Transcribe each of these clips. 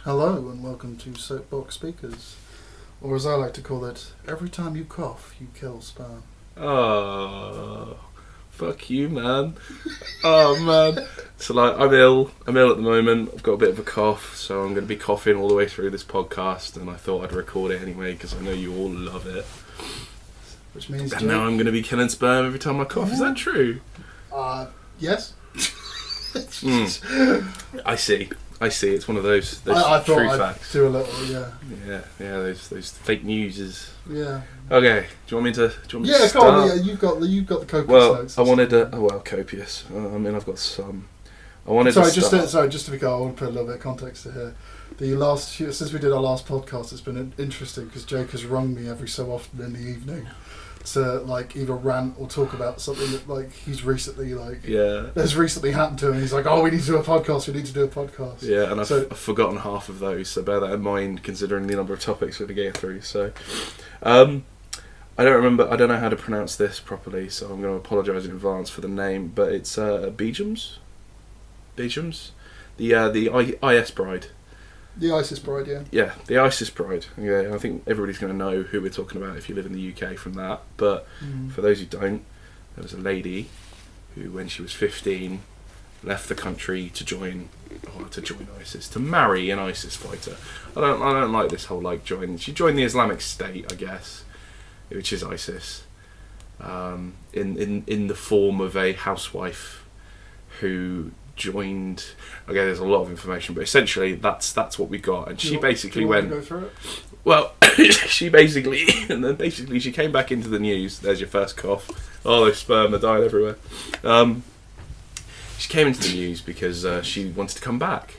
Hello and welcome to Soapbox Speakers, or as I like to call it, every time you cough, you kill sperm. Oh, fuck you, man. Oh, man. So, I'm ill. I'm ill at the moment. I've got a bit of a cough, so I'm going to be coughing all the way through this podcast, and I thought I'd record it anyway, because I know you all love it. Which means... And now I'm going to be killing sperm every time I cough. Yeah. Is that true? Yes. I see. It's one of those I true thought facts. I'd do a little, yeah. Yeah, those fake news is... Yeah. Okay, do you want me to start? Go on, yeah, you've got the copious notes. I wanted copious. I've got some. Just to be clear, I want to put a little bit of context to here. Since we did our last podcast, it's been interesting because Jake has rung me every so often in the evening to either rant or talk about something that he's recently has recently happened to him. He's like, "Oh, we need to do a podcast. Yeah, and I've forgotten half of those, so bear that in mind considering the number of topics we're going to get through. So, I don't know how to pronounce this properly, so I'm going to apologise in advance for the name, but it's Begums, the IS bride. The ISIS bride, yeah. Yeah, the ISIS bride. Yeah, I think everybody's going to know who we're talking about if you live in the UK from that. But for those who don't, there was a lady who, when she was 15, left the country to join ISIS, to marry an ISIS fighter. I don't like this whole joining. She joined the Islamic State, I guess, which is ISIS, in the form of a housewife who joined. Okay, there's a lot of information, but essentially that's what we got. And she basically went. To go through it? Well, she came back into the news. There's your first cough. Oh, those sperm are dying everywhere. She came into the news because she wanted to come back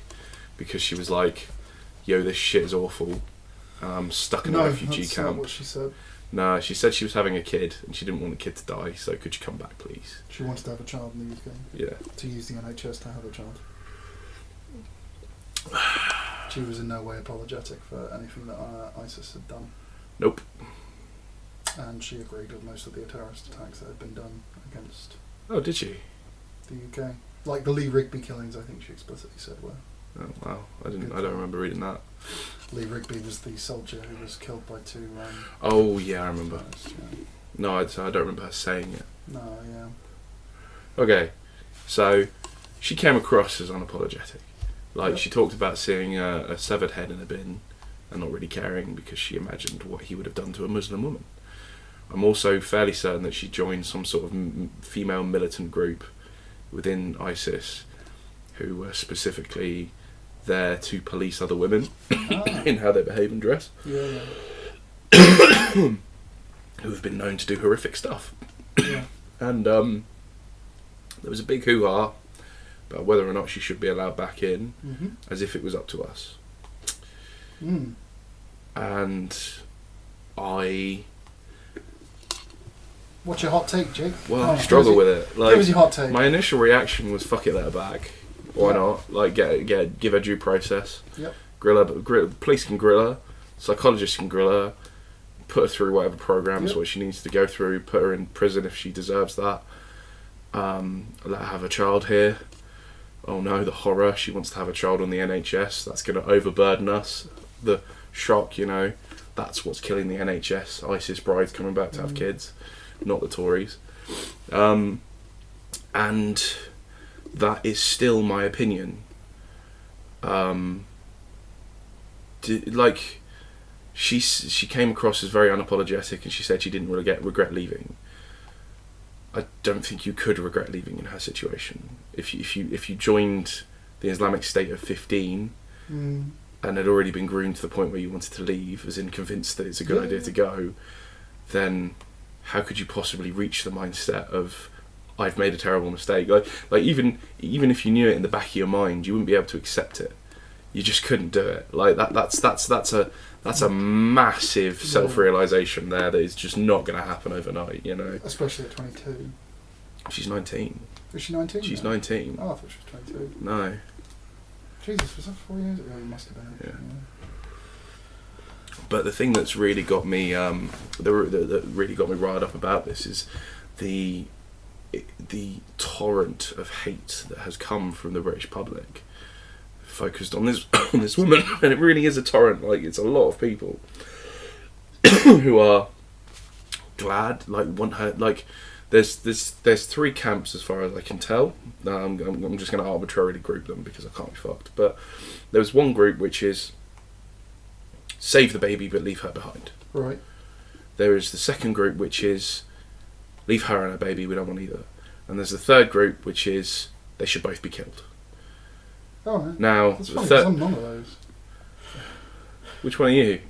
because she was like, "Yo, this shit is awful. I'm stuck in a refugee camp." Not what she said. No, she said she was having a kid and she didn't want the kid to die, so could you come back, please? She wanted to have a child in the UK. Yeah. To use the NHS to have a child. She was in no way apologetic for anything that ISIS had done. Nope. And she agreed with most of the terrorist attacks that had been done against... Oh, did she? The UK. Like the Lee Rigby killings, I think she explicitly said were. Oh, wow. I don't remember reading that. Lee Rigby was the soldier who was killed by two... oh, yeah, I remember. Yeah. No, I don't remember her saying it. No, yeah. Okay, so she came across as unapologetic. She talked about seeing a severed head in a bin and not really caring because she imagined what he would have done to a Muslim woman. I'm also fairly certain that she joined some sort of female militant group within ISIS who were specifically there to police other women in how they behave and dress. Yeah. Who have been known to do horrific stuff. Yeah. And there was a big hoo-ha about whether or not she should be allowed back in, as if it was up to us. And What's your hot take, Jake? Well, I struggle with it. Give us your hot take. My initial reaction was, fuck it, let her back. Why not? Give her due process. Yep. Police can grill her, psychologists can grill her, put her through whatever programs what she needs to go through, put her in prison if she deserves that. Let her have a child here. Oh no, the horror, she wants to have a child on the NHS, that's going to overburden us. The shock, that's what's killing the NHS. ISIS brides coming back to have kids, not the Tories. And that is still my opinion. She came across as very unapologetic and she said she didn't regret leaving. I don't think you could regret leaving in her situation. If you joined the Islamic State at 15 and had already been groomed to the point where you wanted to leave, as in convinced that it's a good idea to go, then how could you possibly reach the mindset of I've made a terrible mistake? Like even if you knew it in the back of your mind, you wouldn't be able to accept it. You just couldn't do it. That's a massive self-realisation there that is just not going to happen overnight, Especially at 22. She's 19. Is she 19? She's 19. Oh, I thought she was 22. No. Jesus, was that 4 years ago? It must have been. Yeah. But the thing that's really got me, that really got me riled up about this is the torrent of hate that has come from the British public focused on this on this woman, and it really is a torrent. Like, it's a lot of people who are glad, like, want her. Like, there's 3 camps as far as I can tell. I'm just going to arbitrarily group them because I can't be fucked. But there was one group which is save the baby but leave her behind. Right. There is the second group which is leave her and her baby, we don't want either. And there's the third group which is they should both be killed. Oh, man. Now, That's funny, 'cause I'm none of those. Which one are you?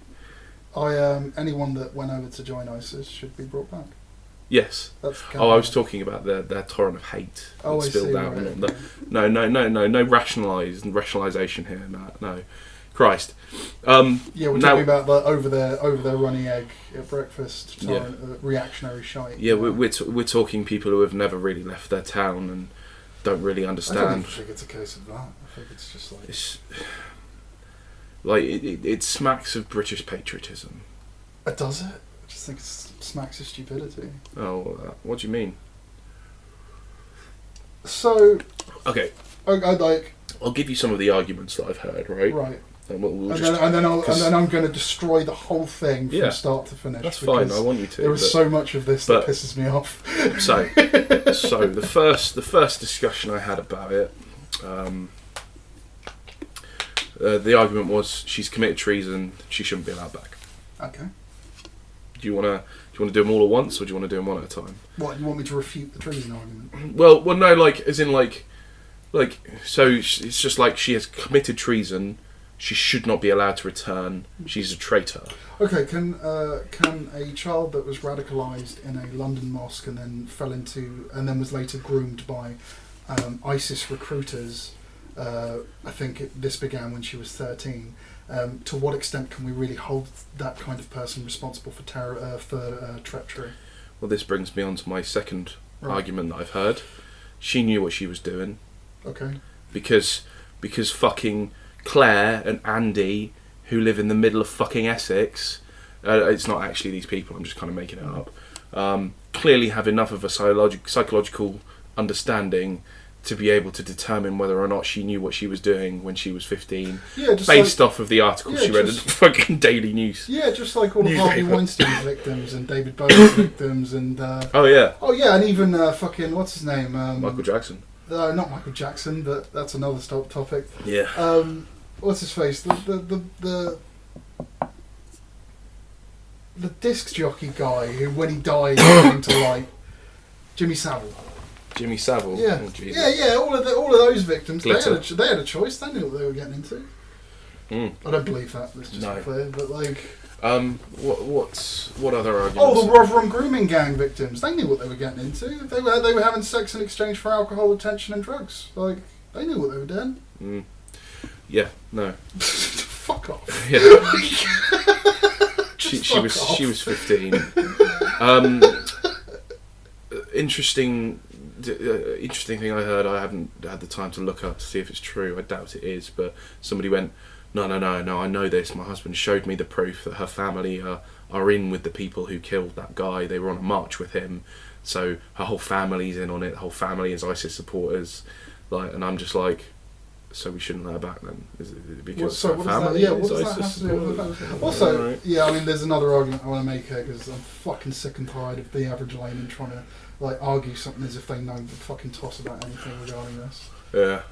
Anyone that went over to join ISIS should be brought back. Yes. That's I was talking about their torrent of hate that spilled out. Right, No, no rationalisation here, Matt. No, Christ. Yeah, we're talking about the over their running egg at breakfast, torrent, reactionary shite. Yeah, we're talking people who have never really left their town and don't really understand. I don't think it's a case of that. I think it's just like it smacks of British patriotism. Does it? I just think it smacks of stupidity. Oh, what do you mean? So, okay, I'll give you some of the arguments that I've heard. Right. And then I'm going to destroy the whole thing from start to finish. That's fine. I want you to. There is so much of this that pisses me off. So the first discussion I had about it, the argument was she's committed treason. She shouldn't be allowed back. Okay. Do you want to do them all at once, or do you want to do them one at a time? What, you want me to refute the treason argument? Well, no, so it's just like she has committed treason. She should not be allowed to return. She's a traitor. Okay, can a child that was radicalised in a London mosque and then was later groomed by ISIS recruiters? I think this began when she was 13. To what extent can we really hold that kind of person responsible for treachery? Well, this brings me on to my second argument that I've heard. She knew what she was doing. Okay. Because fucking Claire and Andy, who live in the middle of fucking Essex, it's not actually these people, I'm just kind of making it up, clearly have enough of a psychological understanding to be able to determine whether or not she knew what she was doing when she was 15, based off of the article she read in the fucking Daily News. Yeah, just like all of Harvey Weinstein's victims and David Bowie's victims and... oh yeah, and even fucking, what's his name? Michael Jackson. Not Michael Jackson, but that's another topic. Yeah. What's his face? The disc jockey guy who, when he died, came to light. Jimmy Savile. Yeah. Oh, yeah. All of those victims. They had a choice. They knew what they were getting into. I don't believe that. Let's just be clear. But like. What other arguments? Oh, the Rotherham grooming gang victims. They knew what they were getting into. They were having sex in exchange for alcohol, attention, and drugs. Like, they knew what they were doing. Yeah. No. Fuck off. Yeah. She was 15. Interesting thing I heard. I haven't had the time to look up to see if it's true. I doubt it is, but somebody went, No, I know this. My husband showed me the proof that her family are in with the people who killed that guy. They were on a march with him, so her whole family's in on it. The whole family is ISIS supporters. Like, and I'm just like, so we shouldn't let her back then? Is it because her family is ISIS supporters? Also, I mean, there's another argument I want to make here because I'm fucking sick and tired of the average layman trying to like argue something as if they know the fucking toss about anything regarding this. Yeah.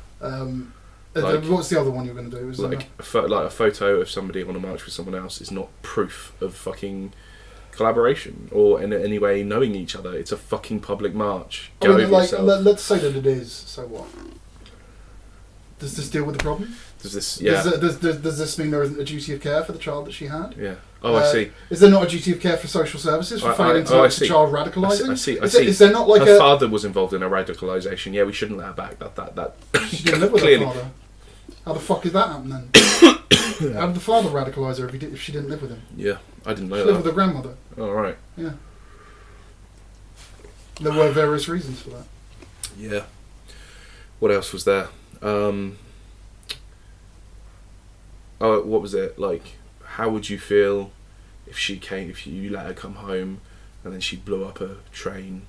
What's the other one you were going to do? Was like a photo of somebody on a march with someone else is not proof of fucking collaboration or in any way knowing each other. It's a fucking public march. Go over yourself. Let's say that it is. So what? Does this deal with the problem? Does this? Yeah. Does this mean there isn't a duty of care for the child that she had? Yeah. Oh, I see. Is there not a duty of care for social services for failing to the child radicalising? I see. Is there not like her father was involved in a radicalisation? Yeah, we shouldn't let her back. That. She didn't live with her father. How the fuck did that happen then? How did the father radicalise her if she didn't live with him? Yeah, I didn't know that. She lived with her grandmother. Oh, right. Yeah. There were various reasons for that. Yeah. What else was there? What was it? Like, how would you feel if you let her come home and then she blew up a train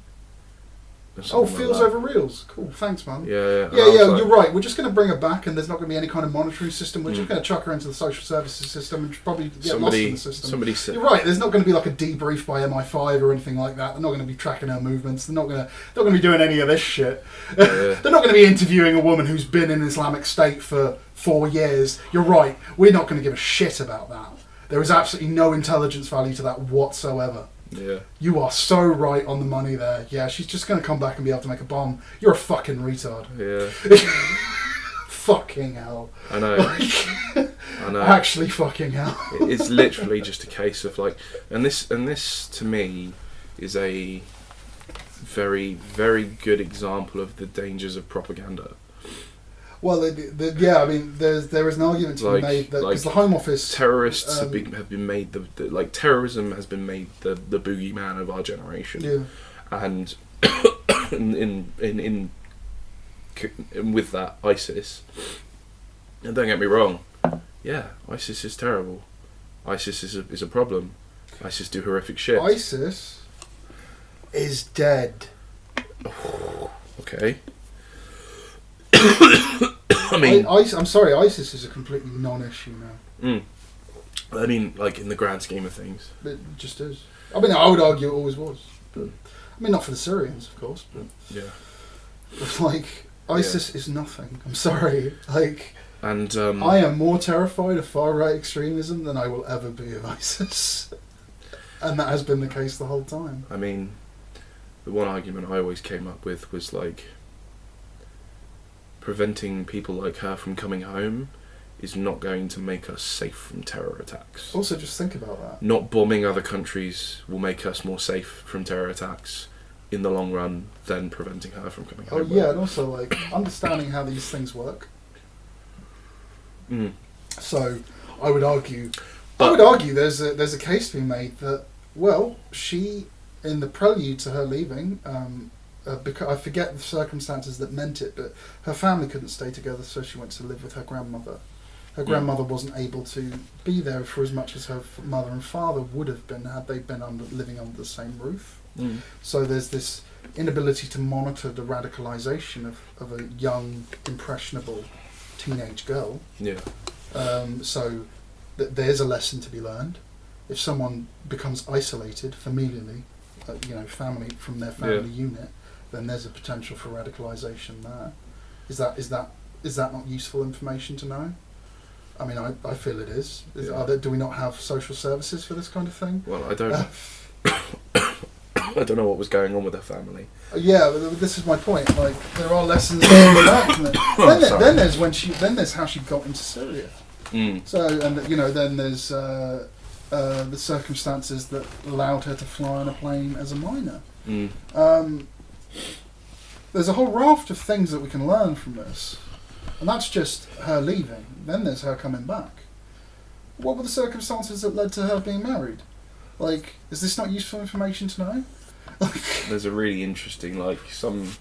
Oh, feels over reels. Cool, thanks, man. Yeah. You're right. We're just going to bring her back, and there's not going to be any kind of monitoring system. We're just going to chuck her into the social services system and probably get lost in the system. You're right. There's not going to be like a debrief by MI5 or anything like that. They're not going to be tracking her movements. They're not going to be doing any of this shit. Yeah. They're not going to be interviewing a woman who's been in Islamic State for 4 years. You're right. We're not going to give a shit about that. There is absolutely no intelligence value to that whatsoever. Yeah. You are so right on the money there. Yeah, she's just going to come back and be able to make a bomb. You're a fucking retard. Yeah. Fucking hell. I know. I know. Actually fucking hell. It's literally just a case of like, and this to me is a very, very good example of the dangers of propaganda. Well, I mean, there is an argument to be made that because the Home Office terrorists have been made terrorism has been made the boogeyman of our generation. Yeah. And in with that, ISIS. And don't get me wrong, yeah, ISIS is terrible. ISIS is a problem. ISIS do horrific shit. ISIS is dead. Okay. I mean, I'm sorry, ISIS is a completely non-issue now. I mean, like in the grand scheme of things, It just is. I mean, I would argue it always was. But, I mean, not for the Syrians, of course, but yeah. But, like, ISIS is nothing. I'm sorry. Like, and I am more terrified of far-right extremism than I will ever be of ISIS. And that has been the case the whole time. I mean, the one argument I always came up with was like, preventing people like her from coming home is not going to make us safe from terror attacks. Also, just think about that. Not bombing other countries will make us more safe from terror attacks in the long run than preventing her from coming home. Oh yeah, and also like understanding how these things work. So, I would argue there's a case to be made that, well, she, in the prelude to her leaving, because I forget the circumstances that meant it, but her family couldn't stay together, so she went to live with her grandmother. Her grandmother wasn't able to be there for as much as her mother and father would have been had they been living under the same roof. So there's this inability to monitor the radicalisation of a young, impressionable teenage girl. Yeah. So there's a lesson to be learned. If someone becomes isolated familially, family from their family unit, then there's a potential for radicalisation there. Is that not useful information to know? I mean, I feel it is. Do we not have social services for this kind of thing? Well, I don't. I don't know what was going on with her family. Yeah, but this is my point. Like, there are lessons learned from it. Then there's how she got into Syria. So, and then there's the circumstances that allowed her to fly on a plane as a minor. There's a whole raft of things that we can learn from this, and that's just her leaving. Then there's her coming back. What were the circumstances that led to her being married? Like, is this not useful information to know? There's a really interesting, I don't want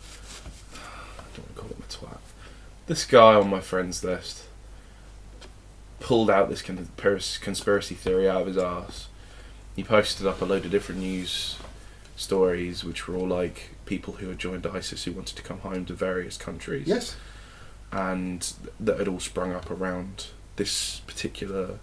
to call him a twat. This guy on my friends list pulled out this conspiracy theory out of his arse. He posted up a load of different news stories, which were all like people who had joined ISIS who wanted to come home to various countries. Yes. And that had all sprung up around this particular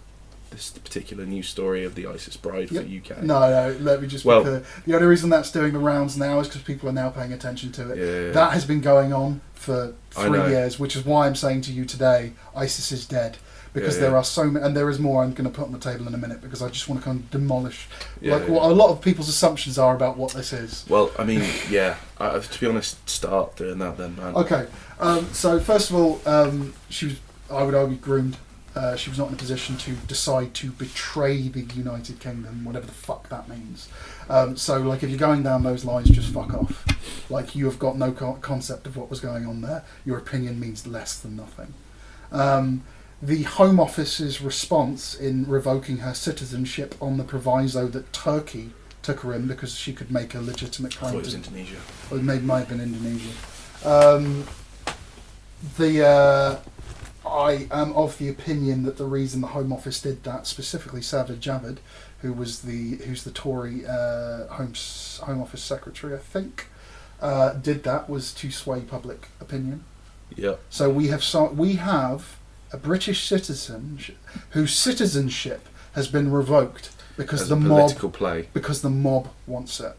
news story of the ISIS bride for UK. No, let me just be clear. The only reason that's doing the rounds now is because people are now paying attention to it. Yeah. That has been going on for 3 years, which is why I'm saying to you today, ISIS is dead. Because there are so many, and there is more I'm going to put on the table in a minute, because I just want to kind of demolish what a lot of people's assumptions are about what this is. Well, I mean, to be honest, start doing that then, man. Okay, so first of all, she was, I would argue, groomed. She was not in a position to decide to betray the United Kingdom, whatever the fuck that means. So, if you're going down those lines, just fuck off. You have got no concept of what was going on there. Your opinion means less than nothing. The Home Office's response in revoking her citizenship on the proviso that Turkey took her in because she could make a legitimate claim. I thought it was Indonesia. Or it might have been Indonesia. I am of the opinion that the reason the Home Office did that, specifically Sajid Javid, who's the Tory Home Office Secretary, I think, did that was to sway public opinion. Yeah. So we have a British citizen whose citizenship has been revoked because the mob wants it.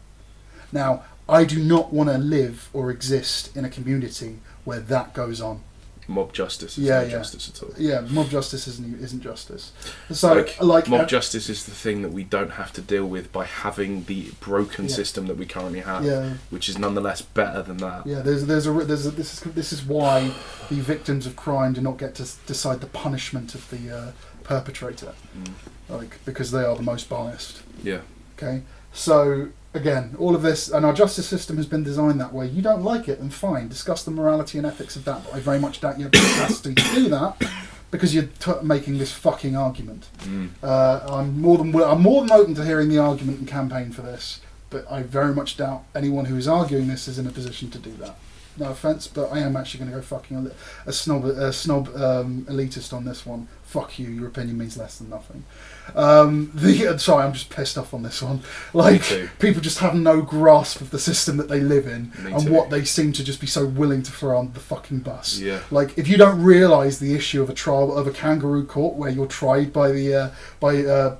Now, I do not want to live or exist in a community where that goes on. Mob justice is not justice at all. Yeah, mob justice isn't justice. So, mob justice is the thing that we don't have to deal with by having the broken system that we currently have, which is nonetheless better than that. Yeah, this is why the victims of crime do not get to decide the punishment of the perpetrator, because they are the most biased. Yeah. Okay, so. Again, all of this, and our justice system has been designed that way. You don't like it, then fine. Discuss the morality and ethics of that. But I very much doubt you have the capacity to do that because you're making this fucking argument. I'm more than open to hearing the argument and campaign for this, but I very much doubt anyone who is arguing this is in a position to do that. No offence, but I am actually going to go fucking a snob elitist on this one. Fuck you. Your opinion means less than nothing. Sorry, I'm just pissed off on this one. People just have no grasp of the system that they live in what they seem to just be so willing to throw on the fucking bus. Yeah. If you don't realise the issue of a trial of a kangaroo court where you're tried by the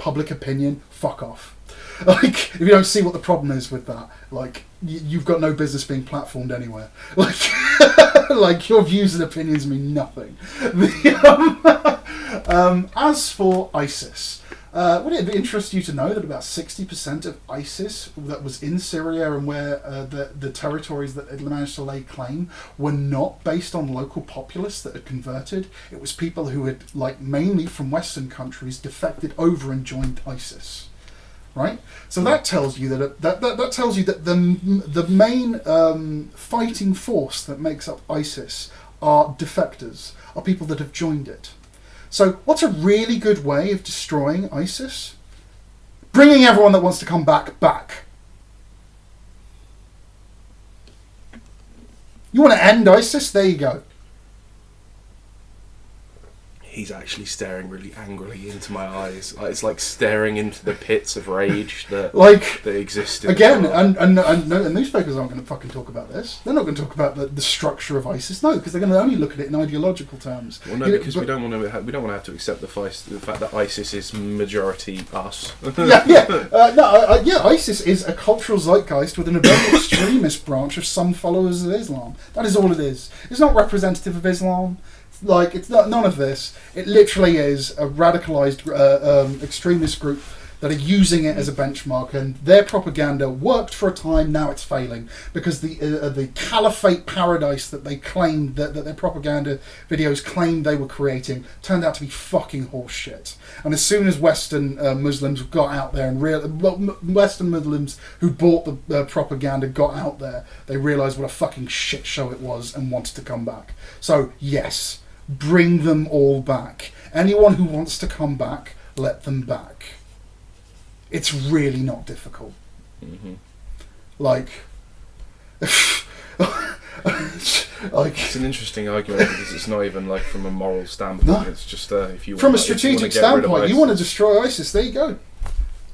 public opinion, fuck off. If you don't see what the problem is with that, you've got no business being platformed anywhere. Your views and opinions mean nothing. As for ISIS, would it interest you to know that about 60% of ISIS that was in Syria and where the territories that it managed to lay claim were not based on local populace that had converted? It was people who had, mainly from Western countries, defected over and joined ISIS. Right, so that tells you that the main fighting force that makes up ISIS are defectors, are people that have joined it. So, what's a really good way of destroying ISIS? Bringing everyone that wants to come back. You want to end ISIS? There you go. He's actually staring really angrily into my eyes. It's like staring into the pits of rage that exist in again, and newspapers aren't going to fucking talk about this. They're not going to talk about the structure of ISIS. No, because they're going to only look at it in ideological terms. Well, no, because we don't want to have to accept the fact that ISIS is majority us. ISIS is a cultural zeitgeist within a very extremist branch of some followers of Islam. That is all it is. It's not representative of Islam. It's not none of this. It literally is a radicalised extremist group that are using it as a benchmark, and their propaganda worked for a time. Now it's failing because the caliphate paradise that they claimed that their propaganda videos claimed they were creating turned out to be fucking horseshit. And as soon as Western Muslims got out there Western Muslims who bought the propaganda got out there, they realised what a fucking shit show it was and wanted to come back. So yes, bring them all back. Anyone who wants to come back, let them back. It's really not difficult. Mm-hmm. It's an interesting argument because it's not even from a moral standpoint. No. It's just if you from a strategic standpoint, you want to destroy ISIS. There you go.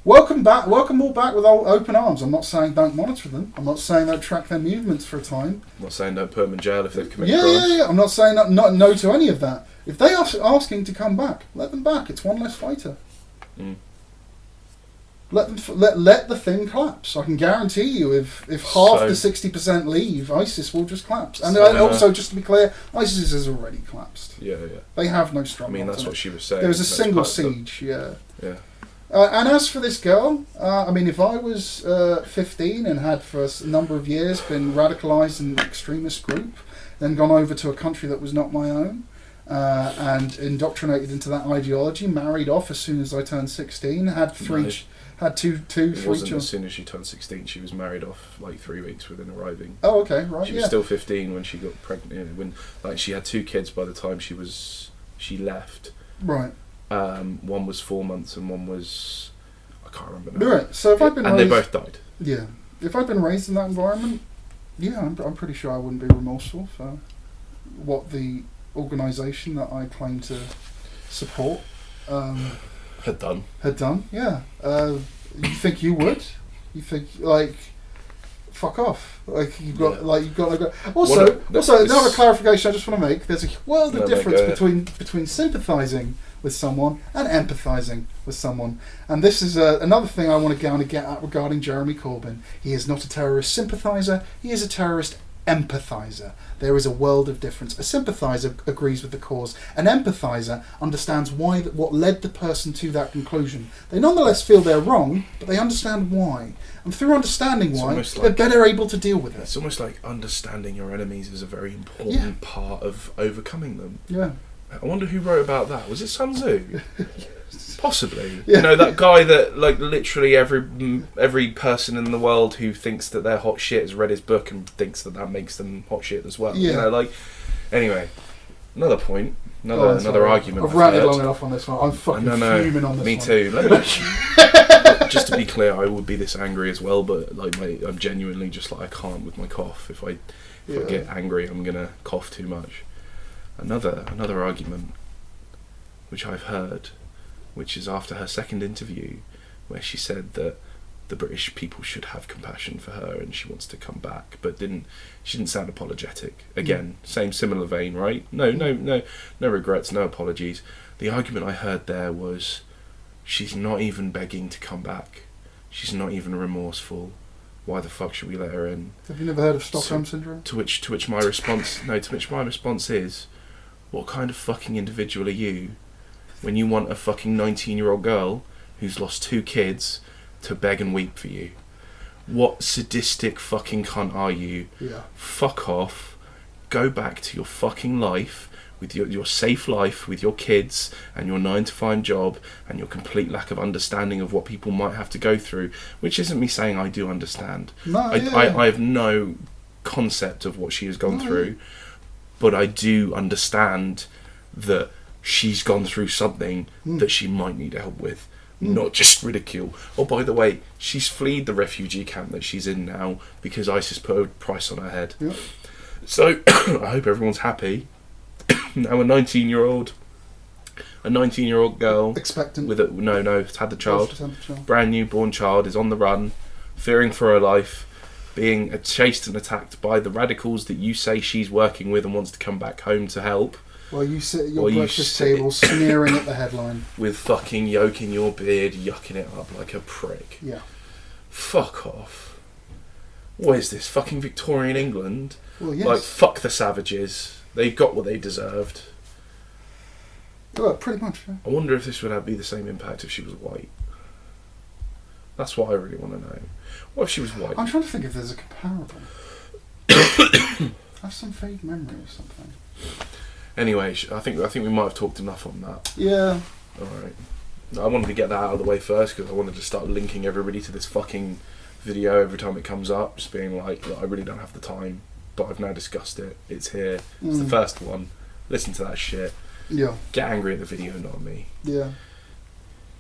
Welcome all back with open arms. I'm not saying don't monitor them. I'm not saying don't track their movements for a time. I'm not saying don't put them in jail if they've committed crimes. Yeah. I'm not saying not no to any of that. If they are asking to come back, let them back. It's one less fighter. Mm. Let the thing collapse. I can guarantee you, if half the 60% leave, ISIS will just collapse. And also, just to be clear, ISIS has already collapsed. Yeah. They have no strong. That's what she was saying. There was a single siege. Yeah. Yeah. And as for this girl, if I was 15 and had for a number of years been radicalised in an extremist group, then gone over to a country that was not my own, and indoctrinated into that ideology, married off as soon as I turned 16, had two It wasn't as soon as she turned 16. She was married off 3 weeks within arriving. Oh, okay, right. She was still 15 when she got pregnant. When she had 2 kids by the time she left. Right. One was 4 months and one was, I can't remember now. Right. So if I'd been they both died. Yeah. If I'd been raised in that environment, I'm pretty sure I wouldn't be remorseful for what the organisation that I claim to support had done. Yeah. You think you would? You think fuck off. Like you've got to go. Also, another clarification I just want to make. There's a world of difference mate, between sympathising with someone and empathising with someone. And this is another thing I want to get at regarding Jeremy Corbyn. He is not a terrorist sympathiser. He is a terrorist empathiser. There is a world of difference. A sympathiser agrees with the cause. An empathiser understands what led the person to that conclusion. They nonetheless feel they're wrong, but they understand why. And through understanding why, they're better able to deal with it. It's almost like understanding your enemies is a very important part of overcoming them. Yeah. I wonder who wrote about that. Was it Sun Tzu? Possibly. Yeah. You know, that guy that, like, literally every person in the world who thinks that they're hot shit has read his book and thinks that makes them hot shit as well. Yeah. You know, like... Anyway, another point. Another argument. I've ranted long enough on this one. I'm fucking fuming on this one. Me too. Just to be clear, I would be this angry as well, but like I'm genuinely just like, I can't with my cough. If I get angry, I'm going to cough too much. Another argument, which I've heard, which is after her second interview, where she said that the British people should have compassion for her and she wants to come back, but she didn't sound apologetic. Again, similar vein, right? No regrets, no apologies. The argument I heard there was, she's not even begging to come back. She's not even remorseful. Why the fuck should we let her in? Have you never heard of Stockholm Syndrome? To which my response is, what kind of fucking individual are you when you want a fucking 19-year-old girl who's lost 2 kids to beg and weep for you? What sadistic fucking cunt are you? Yeah. Fuck off. Go back to your fucking life, with your safe life with your kids and your 9-to-5 job and your complete lack of understanding of what people might have to go through, which isn't me saying I do understand. No, I have no concept of what she has gone through, but I do understand that she's gone through something that she might need help with, not just ridicule. Oh, by the way, she's fled the refugee camp that she's in now because ISIS put a price on her head. Yep. So I hope everyone's happy. Now a 19-year-old girl expectant with had the child, brand new born child, is on the run, fearing for her life, being chased and attacked by the radicals that you say she's working with and wants to come back home to help. While you sit at your breakfast table sneering at the headline. With fucking yolk in your beard, yucking it up like a prick. Yeah. Fuck off. What is this, fucking Victorian England? Well, yes. Like, fuck the savages. They got what they deserved. Well, pretty much, yeah. I wonder if this would be the same impact if she was white. That's what I really want to know. What if she was white? I'm trying to think if there's a comparable. I have some vague memory of something. Anyway, I think we might have talked enough on that. Yeah. Alright. I wanted to get that out of the way first because I wanted to start linking everybody to this fucking video every time it comes up, just being like, look, I really don't have the time, but I've now discussed it. It's here. It's the first one. Listen to that shit. Yeah. Get angry at the video, not at me. Yeah.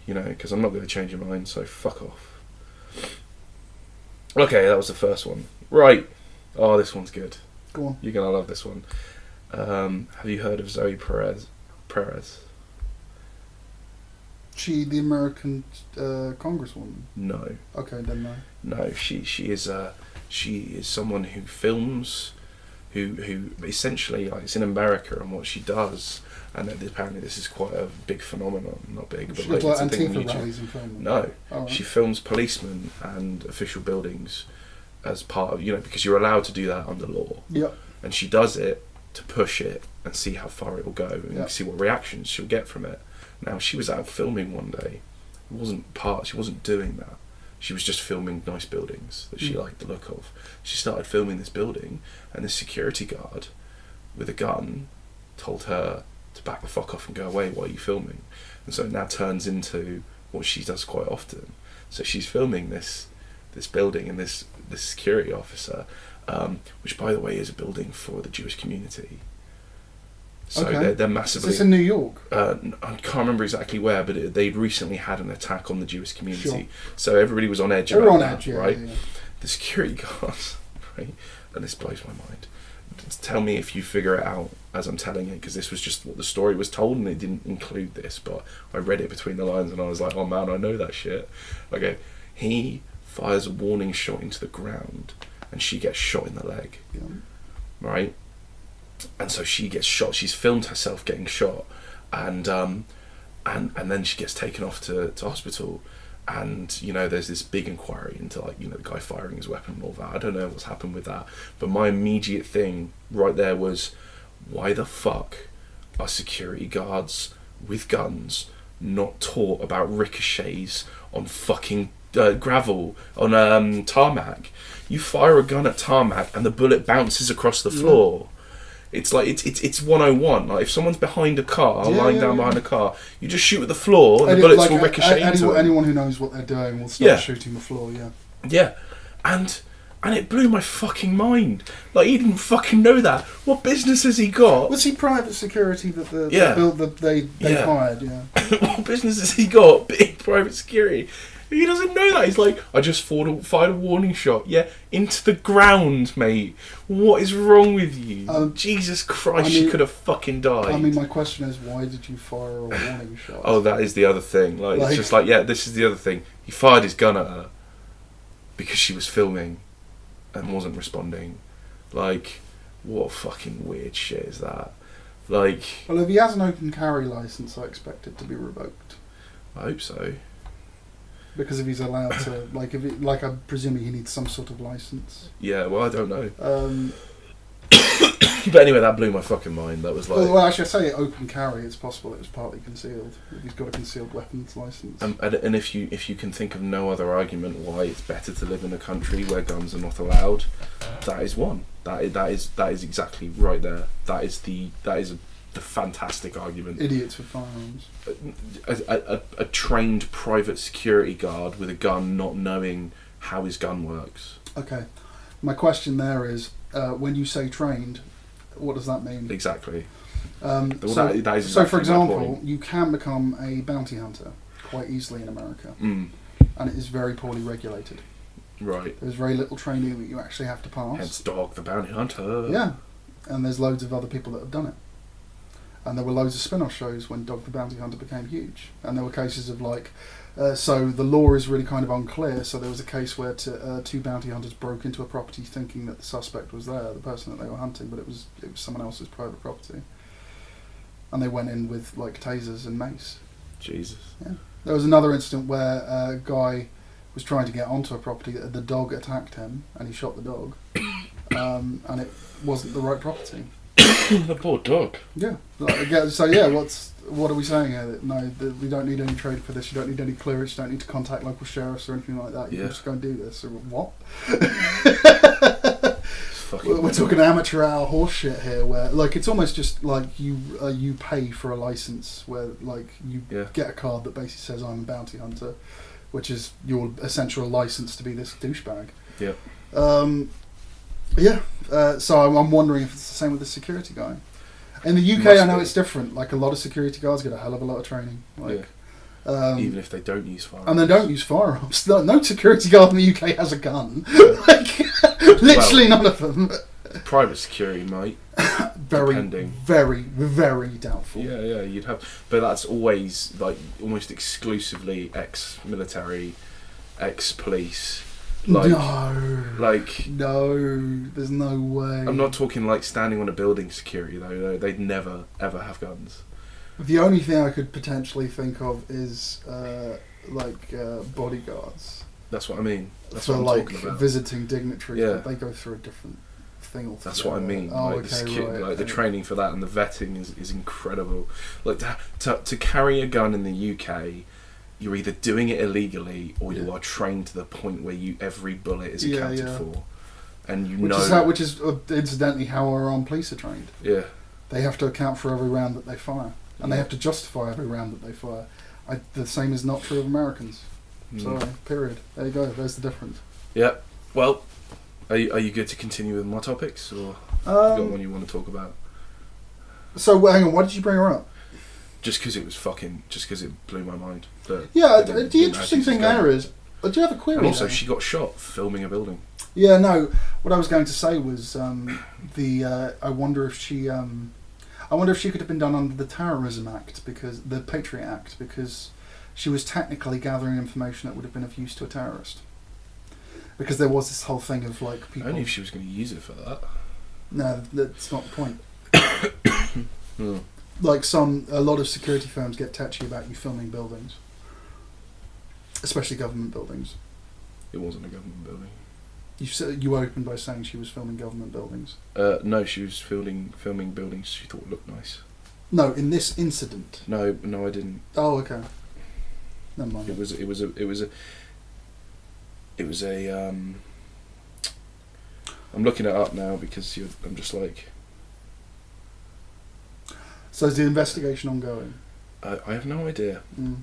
You know, because I'm not going to change your mind, so fuck off. Okay, that was the first one. Right. Oh, this one's good. Go on. You're going to love this one. Have you heard of Zoe Perez? She the American congresswoman? No. Okay, then no. No, she is someone who films, who essentially, like, it's in America, and what she does, and apparently this is quite a big phenomenon. Not big, but like, it's a thing on Antifa YouTube. rallies and filming. No, right. She films policemen and official buildings as part of, because you're allowed to do that under law. Yep. And she does it to push it and see how far it will go and see what reactions she'll get from it. Now, she was out filming one day. She wasn't doing that. She was just filming nice buildings that she liked the look of. She started filming this building, and the security guard with a gun told her to back the fuck off and go away while you're filming. And so it now turns into what she does quite often. So she's filming this building and this security officer, which, by the way, is a building for the Jewish community. So they're massively... Is this in New York? I can't remember exactly where, but they'd recently had an attack on the Jewish community. Sure. So everybody was on edge They're about on that, edge, yeah, right? Yeah. The security guards, right? And this blows my mind. Tell me if you figure it out as I'm telling it, because this was just what the story was told, and it didn't include this, but I read it between the lines, and I was like, oh man, I know that shit. Okay, he fires a warning shot into the ground, and she gets shot in the leg, Yeah. right? And so she gets shot. She's filmed herself getting shot, and then she gets taken off to hospital. And, you know, there's this big inquiry into, like, you know, the guy firing his weapon and all that. I don't know what's happened with that. But my immediate thing right there was, why the fuck are security guards with guns not taught about ricochets on fucking gravel, on tarmac? You fire a gun at tarmac and the bullet bounces across the floor. It's like it's 101. Like if someone's behind a car, lying down behind a car, you just shoot at the floor, and the bullets will ricochet into it. Anyone who knows what they're doing will start shooting the floor. Yeah, and it blew my fucking mind. Like he didn't fucking know that. What business has he got? Was he private security that they hired? Yeah. What business has he got? Big private security. He doesn't know that. He's like, I just fired a warning shot. Yeah, into the ground, mate. What is wrong with you? Jesus Christ, she could have fucking died. I mean, my question is, why did you fire a warning shot? Oh, that is the other thing. Like, it's just like, this is the other thing. He fired his gun at her because she was filming and wasn't responding. Like, what fucking weird shit is that? Like... Well, if he has an open carry licence, I expect it to be revoked. I hope so. Because if he's allowed to, I presume he needs some sort of license. Yeah, well, I don't know. But anyway, that blew my fucking mind. That was like... Well, actually, I say open carry. It's possible it was partly concealed. If he's got a concealed weapons license. And if you can think of no other argument why it's better to live in a country where guns are not allowed, that is one. That is exactly right there. That is the fantastic argument. Idiots with firearms. A trained private security guard with a gun not knowing how his gun works. Okay. My question there is, when you say trained, what does that mean? Exactly. That is exactly so, for example, you can become a bounty hunter quite easily in America. And it is very poorly regulated. Right. There's very little training that you actually have to pass. Hence Dog the Bounty Hunter. Yeah. And there's loads of other people that have done it. And there were loads of spin-off shows when Dog the Bounty Hunter became huge. And there were cases of so the law is really kind of unclear. So there was a case where two bounty hunters broke into a property thinking that the suspect was there, the person that they were hunting, but it was someone else's private property. And they went in with tasers and mace. Jesus. Yeah. There was another incident where a guy was trying to get onto a property. The dog attacked him, and he shot the dog. And it wasn't the right property. The poor dog. Yeah. What are we saying here? That we don't need any trade for this. You don't need any clearance. You don't need to contact local sheriffs or anything like that. You can just go and do this. Or what? We're talking amateur hour horse shit here, where it's almost just like you pay for a license, where you get a card that basically says I'm a bounty hunter, which is your essential license to be this douchebag. Yeah. So I'm wondering if it's the same with the security guy. In the UK, I know it's different. A lot of security guards get a hell of a lot of training. Even if they don't use firearms. And they don't use firearms. No security guard in the UK has a gun. Literally none of them. Private security might. Very, very, very doubtful. Yeah, you'd have... But that's always, almost exclusively ex-military, ex-police... no, there's no way. I'm not talking standing on a building security though. They'd never ever have guns. The only thing I could potentially think of is bodyguards. That's what I mean. That's what I'm talking about. Visiting dignitaries. Yeah. But they go through a different thing altogether. That's what I mean. The training for that and the vetting is incredible. To carry a gun in the UK. You're either doing it illegally or you are trained to the point where every bullet is accounted for, and which is incidentally how our armed police are trained. Yeah, they have to account for every round that they fire, and they have to justify every round that they fire. The same is not true of Americans. Sorry, period. There you go. There's the difference. Yeah. Well, are you good to continue with more topics, or you got one you want to talk about? So hang on. Why did you bring her up? Just because it blew my mind. The interesting thing there is, do you have a query? And also, she got shot filming a building. Yeah, no. What I was going to say was I wonder if she could have been done under the Terrorism Act, because the Patriot Act, because she was technically gathering information that would have been of use to a terrorist. because there was this whole thing of like people. Only if she was going to use it for that. No, that's not the point. Hmm. Like a lot of security firms get touchy about you filming buildings, especially government buildings. It wasn't a government building. You opened by saying she was filming government buildings. No, she was filming buildings she thought looked nice. No, in this incident. No, I didn't. Oh, okay. Never mind. It was a. I'm looking it up now because I'm just like. So is the investigation ongoing? I have no idea. Mm.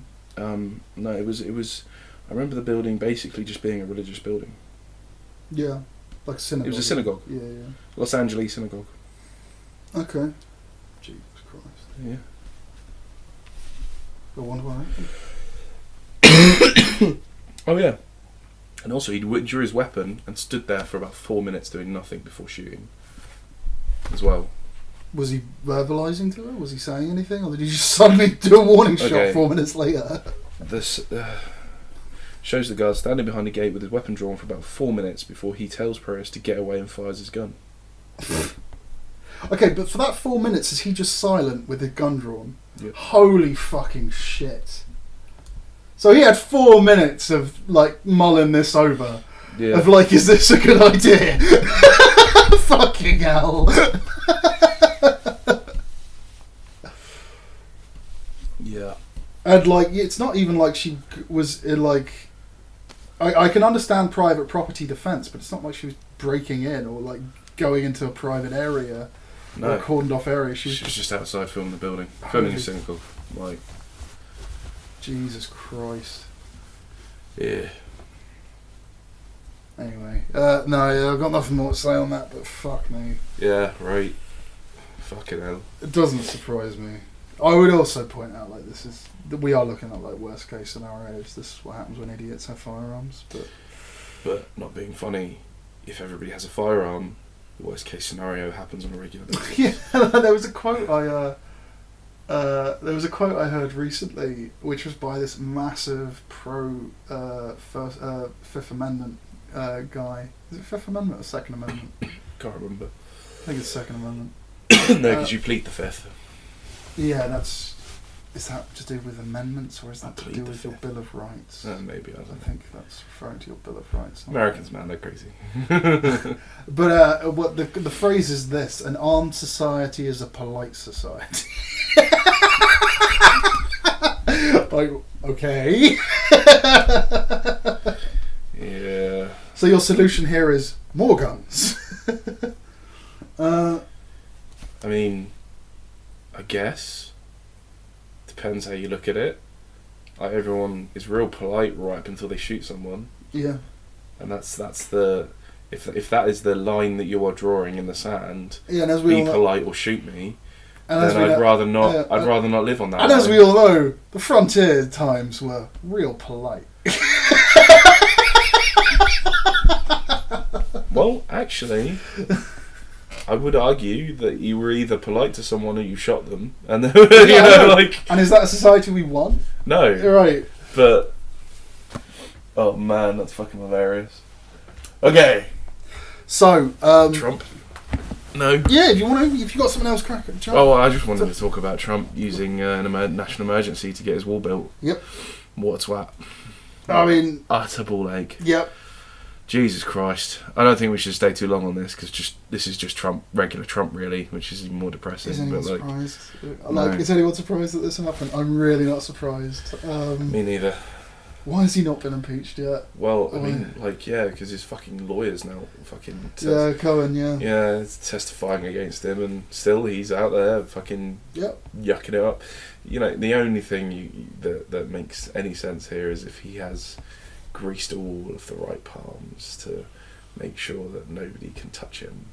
No, it was. I remember the building basically just being a religious building. Yeah, like a synagogue. It was a synagogue. Yeah. Los Angeles synagogue. Okay. Jesus Christ. Yeah. I wonder why. Oh yeah. And also he drew his weapon and stood there for about 4 minutes doing nothing before shooting. As well. Was he verbalising to her? Was he saying anything, or did he just suddenly do a warning shot 4 minutes later? This shows the guard standing behind the gate with his weapon drawn for about 4 minutes before he tells Perez to get away and fires his gun. Okay, but for that 4 minutes, is he just silent with his gun drawn? Yep. Holy fucking shit. So he had 4 minutes of, like, mulling this over. Yeah. Of, like, is this a good idea? Fucking hell. Yeah. And, like, it's not even like she was, like... I can understand private property defence, but it's not like she was breaking in or, like, going into a private area. No. Or a cordoned off area. She was just outside filming the building. Filming a synagogue. Like... Jesus Christ. Yeah. Anyway, no, I've got nothing more to say on that, but fuck me. Yeah, right. Fucking hell. It doesn't surprise me. I would also point out, like, we are looking at, like, worst case scenarios. This is what happens when idiots have firearms, But not being funny, if everybody has a firearm, the worst case scenario happens on a regular basis. Yeah, there was a quote I heard recently, which was by this massive Fifth Amendment guy. Is it Fifth Amendment or Second Amendment? Can't remember. I think it's Second Amendment. No, because you plead the Fifth. Yeah, is that to do with amendments, or is that to do with your Fifth. Bill of Rights? Maybe, I don't know. I think that's referring to your Bill of Rights. Americans, man, they're crazy. But what the phrase is this: an armed society is a polite society. Like, okay. Yeah. So your solution here is more guns. I mean, I guess. Depends how you look at it. Like, everyone is real polite right up until they shoot someone. Yeah. And that's the... If that is the line that you are drawing in the sand, Yeah, and as we be all know, polite or shoot me, and as then we I'd know- rather not. yeah, I'd rather not live on that. And as line. we all know, the frontier times were real polite. Well, actually, I would argue that you were either polite to someone or you shot them, and then, like. And is that a society we want? No. Right. But. Oh man, that's fucking hilarious. Okay. So. Trump. No. Yeah, if you got something else, crack it. Jump. Oh, I just wanted to talk about Trump using national emergency to get his wall built. Yep. What a twat. I mean. Utter ball ache. Yep. Jesus Christ. I don't think we should stay too long on this, because this is just Trump, regular Trump really, which is even more depressing. Is anyone but surprised? no. Is anyone surprised that this happened? I'm really not surprised. Me neither. Why has he not been impeached yet? Well, I mean, because his fucking lawyers now Yeah, Cohen, yeah. Yeah, it's testifying against him, and still he's out there fucking yucking it up. You know, the only thing that makes any sense here is if he has greased all of the right palms to make sure that nobody can touch him.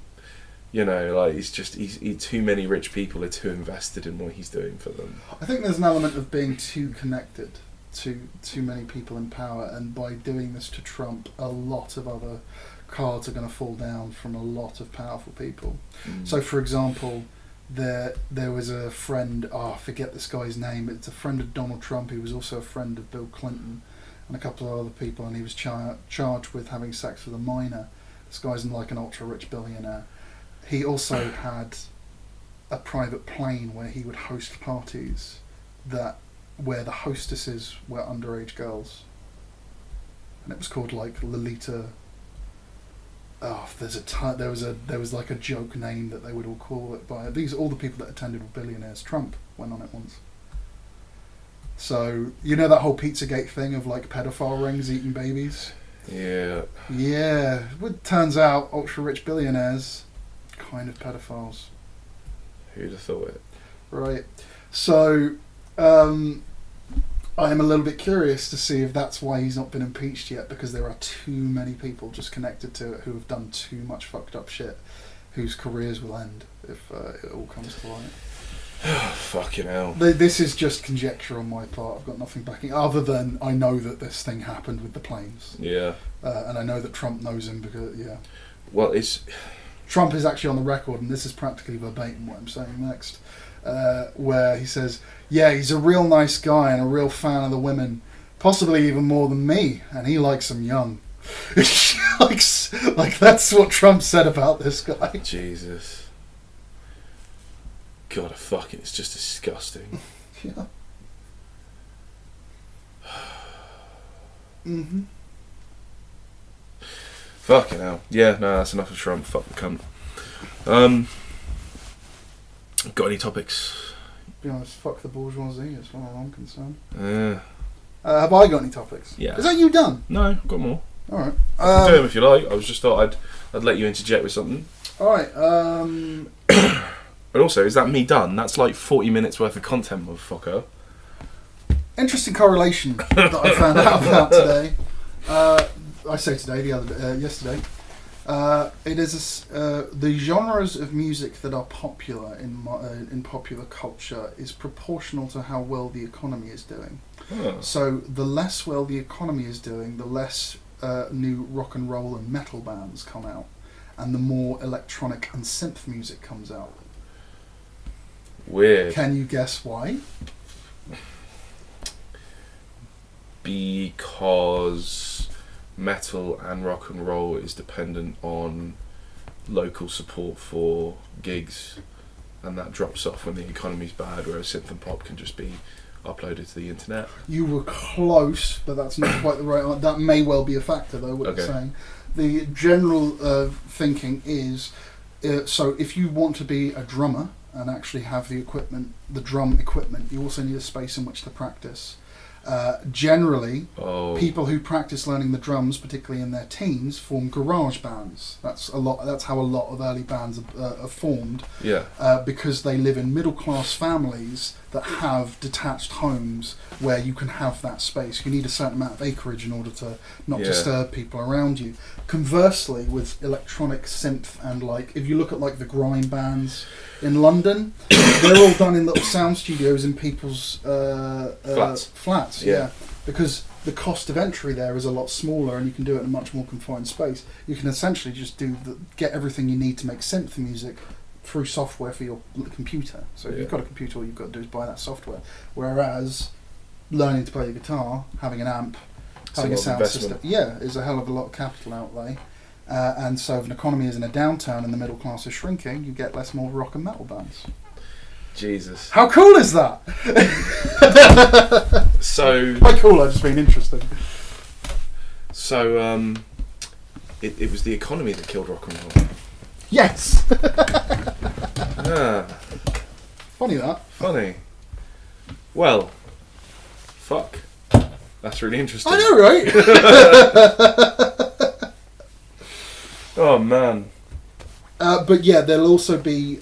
You know, like, he's too many rich people are too invested in what he's doing for them. I think there's an element of being too connected to too many people in power, and by doing this to Trump, a lot of other cards are going to fall down from a lot of powerful people. So, for example, there was a friend, I forget this guy's name, it's a friend of Donald Trump, who was also a friend of Bill Clinton, and a couple of other people, and he was charged with having sex with a minor. This guy's like an ultra-rich billionaire. He also had a private plane where he would host parties where the hostesses were underage girls, and it was called like Lolita. Oh, there was like a joke name that they would all call it by. All the people that attended were billionaires. Trump went on it once. So you know that whole Pizzagate thing of like pedophile rings eating babies. Yeah. Yeah. It turns out ultra-rich billionaires, kind of pedophiles. Who'd have thought it? Right. So, I am a little bit curious to see if that's why he's not been impeached yet, because there are too many people just connected to it who have done too much fucked up shit, whose careers will end if it all comes to light. Fucking hell. This is just conjecture on my part. I've got nothing backing, other than I know that this thing happened with the planes. Yeah. And I know that Trump knows him because, yeah. Well, Trump is actually on the record, and this is practically verbatim what I'm saying next, where he says, yeah, he's a real nice guy and a real fan of the women, possibly even more than me, and he likes them young. like that's what Trump said about this guy. Jesus. God, fucking, it's just disgusting. Yeah. Mhm. Fucking hell. Yeah, no, that's enough of Trump. Fuck the cunt. Got any topics? To be honest, fuck the bourgeoisie as far as I'm concerned. Yeah. Have I got any topics? Yeah. Is that you done? No, I've got more. Alright. I can do them if you like. I was just thought I'd let you interject with something. Alright, But also, is that me done? That's like 40 minutes worth of content, motherfucker. interesting correlation that I found out about today. I say today, yesterday. It is the genres of music that are popular in popular culture is proportional to how well the economy is doing. Huh. So the less well the economy is doing, the less new rock and roll and metal bands come out, and the more electronic and synth music comes out. Weird. Can you guess why? Because metal and rock and roll is dependent on local support for gigs, and that drops off when the economy's bad, whereas synth and pop can just be uploaded to the internet. You were close, but that's not quite the right answer. That may well be a factor, though, what you're saying. The general thinking is, so if you want to be a drummer and actually have the drum equipment, you also need a space in which to practice. Generally, people who practice learning the drums, particularly in their teens, form garage bands. That's how a lot of early bands are formed. Yeah. Because they live in middle class families that have detached homes where you can have that space. You need a certain amount of acreage in order to not disturb people around you. Conversely, with electronic synth and if you look at the grime bands in London, they're all done in little sound studios in people's flats. Yeah, because the cost of entry there is a lot smaller, and you can do it in a much more confined space. You can essentially just get everything you need to make synth music through software for your computer. So if you've got a computer, all you've got to do is buy that software. Whereas learning to play the guitar, having an amp, having a sound system, is a hell of a lot of capital outlay. And so if an economy is in a downturn and the middle class is shrinking, you get more rock and metal bands. Jesus. How cool is that? So... Quite cool, I've just been interesting. So, it was the economy that killed rock and roll. Yes! Ah. Funny that. Funny. Well, fuck. That's really interesting. I know, right? Oh, man. But yeah, there'll also be,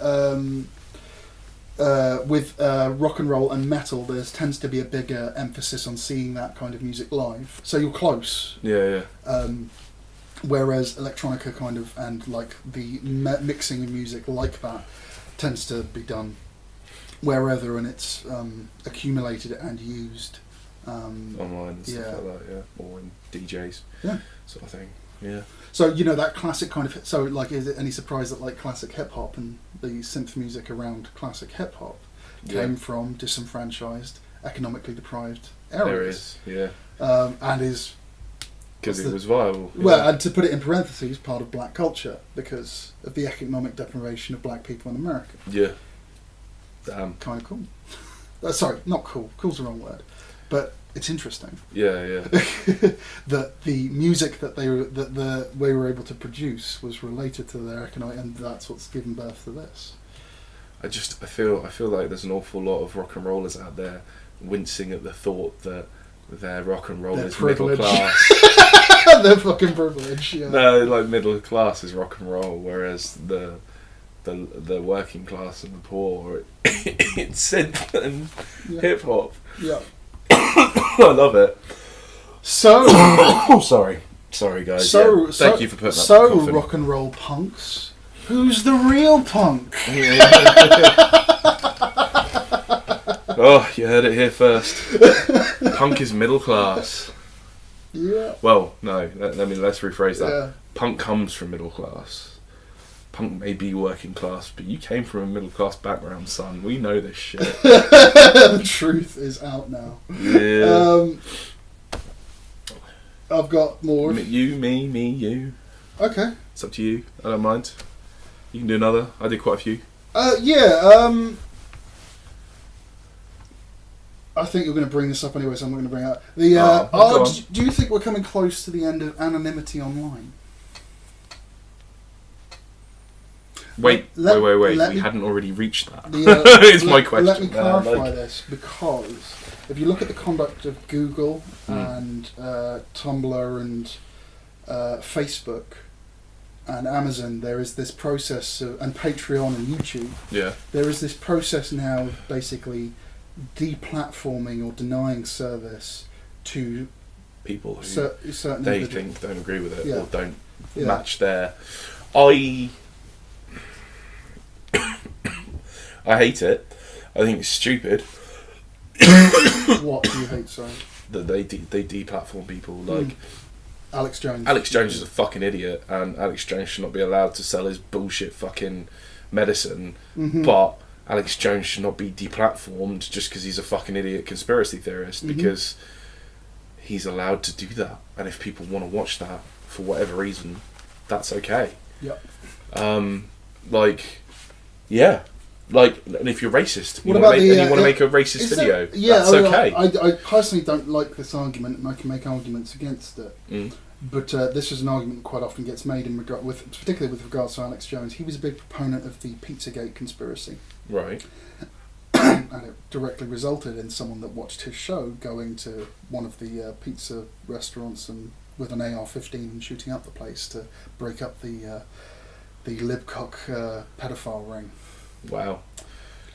with rock and roll and metal, there tends to be a bigger emphasis on seeing that kind of music live. So you're close. Yeah. Whereas electronica and the mixing of music like that tends to be done wherever, and it's accumulated and used. Online and stuff like that, or in DJs, sort of thing. Yeah. So that classic kind of. So is it any surprise that classic hip hop and the synth music around classic hip hop came from disenfranchised, economically deprived areas. There is, yeah. And is... Because it was viable. Well, and to put it in parentheses, part of black culture, because of the economic deprivation of black people in America. Yeah. Damn. Kind of cool. Sorry, not cool. Cool's the wrong word. But it's interesting. Yeah, yeah. That the music that we were able to produce was related to their economic, and that's what's given birth to this. I feel like there's an awful lot of rock and rollers out there wincing at the thought that their rock and roll is middle class. They're fucking privileged, yeah. No, like middle class is rock and roll, whereas the working class and the poor, it's synth and hip hop. Yeah. I love it. So, sorry guys. So, thank you for putting that. So, rock and roll punks, who's the real punk? Oh, you heard it here first. Punk is middle class. Yeah. Well, no. Let's rephrase that. Yeah. Punk comes from middle class. Punk may be working class, but you came from a middle class background, son. We know this shit. The truth is out now. Yeah. I've got more. You, me, you. Okay. It's up to you. I don't mind. You can do another. I did quite a few. Yeah. I think you're going to bring this up anyway, so I'm not going to bring it up. Do you think we're coming close to the end of anonymity online? Wait. We hadn't already reached that. It's my question. Let me clarify this, because if you look at the conduct of Google and Tumblr and Facebook and Amazon, there is this process and Patreon and YouTube. Yeah. There is this process now of basically deplatforming or denying service to people who certain they individuals. think don't agree with it or don't Yeah. match their. I hate it. I think it's stupid. What do you hate, sorry? That they deplatform people like Alex Jones. Alex Jones is a fucking idiot, and Alex Jones should not be allowed to sell his bullshit fucking medicine. But Alex Jones should not be deplatformed just because he's a fucking idiot conspiracy theorist, because he's allowed to do that. And if people want to watch that for whatever reason, that's okay. Yep. And if you're racist, What you about want to make a racist video, that's okay. I personally don't like this argument, and I can make arguments against it. But this is an argument that quite often gets made particularly with regards to Alex Jones. He was a big proponent of the Pizzagate conspiracy. Right. And it directly resulted in someone that watched his show going to one of the pizza restaurants and with an AR-15 and shooting up the place to break up the Libcock pedophile ring. Wow.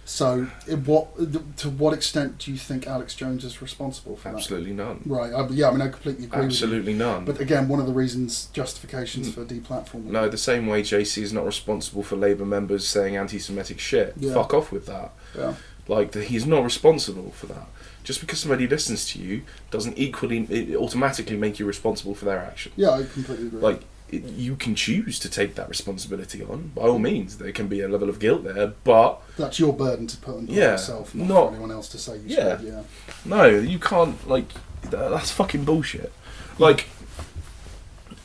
So, to what extent do you think Alex Jones is responsible for Absolutely that? none. Right. I completely agree Absolutely with you. none. But again, one of the justifications for deplatforming. No, the same way JC is not responsible for Labour members saying anti-Semitic shit. Yeah. Fuck off with that. Yeah. He's not responsible for that. Just because somebody listens to you doesn't automatically make you responsible for their actions. Yeah, I completely agree. You can choose to take that responsibility on. By all means, there can be a level of guilt there, but that's your burden to put on yourself, not for anyone else to say you should. Yeah. No, you can't. That's fucking bullshit.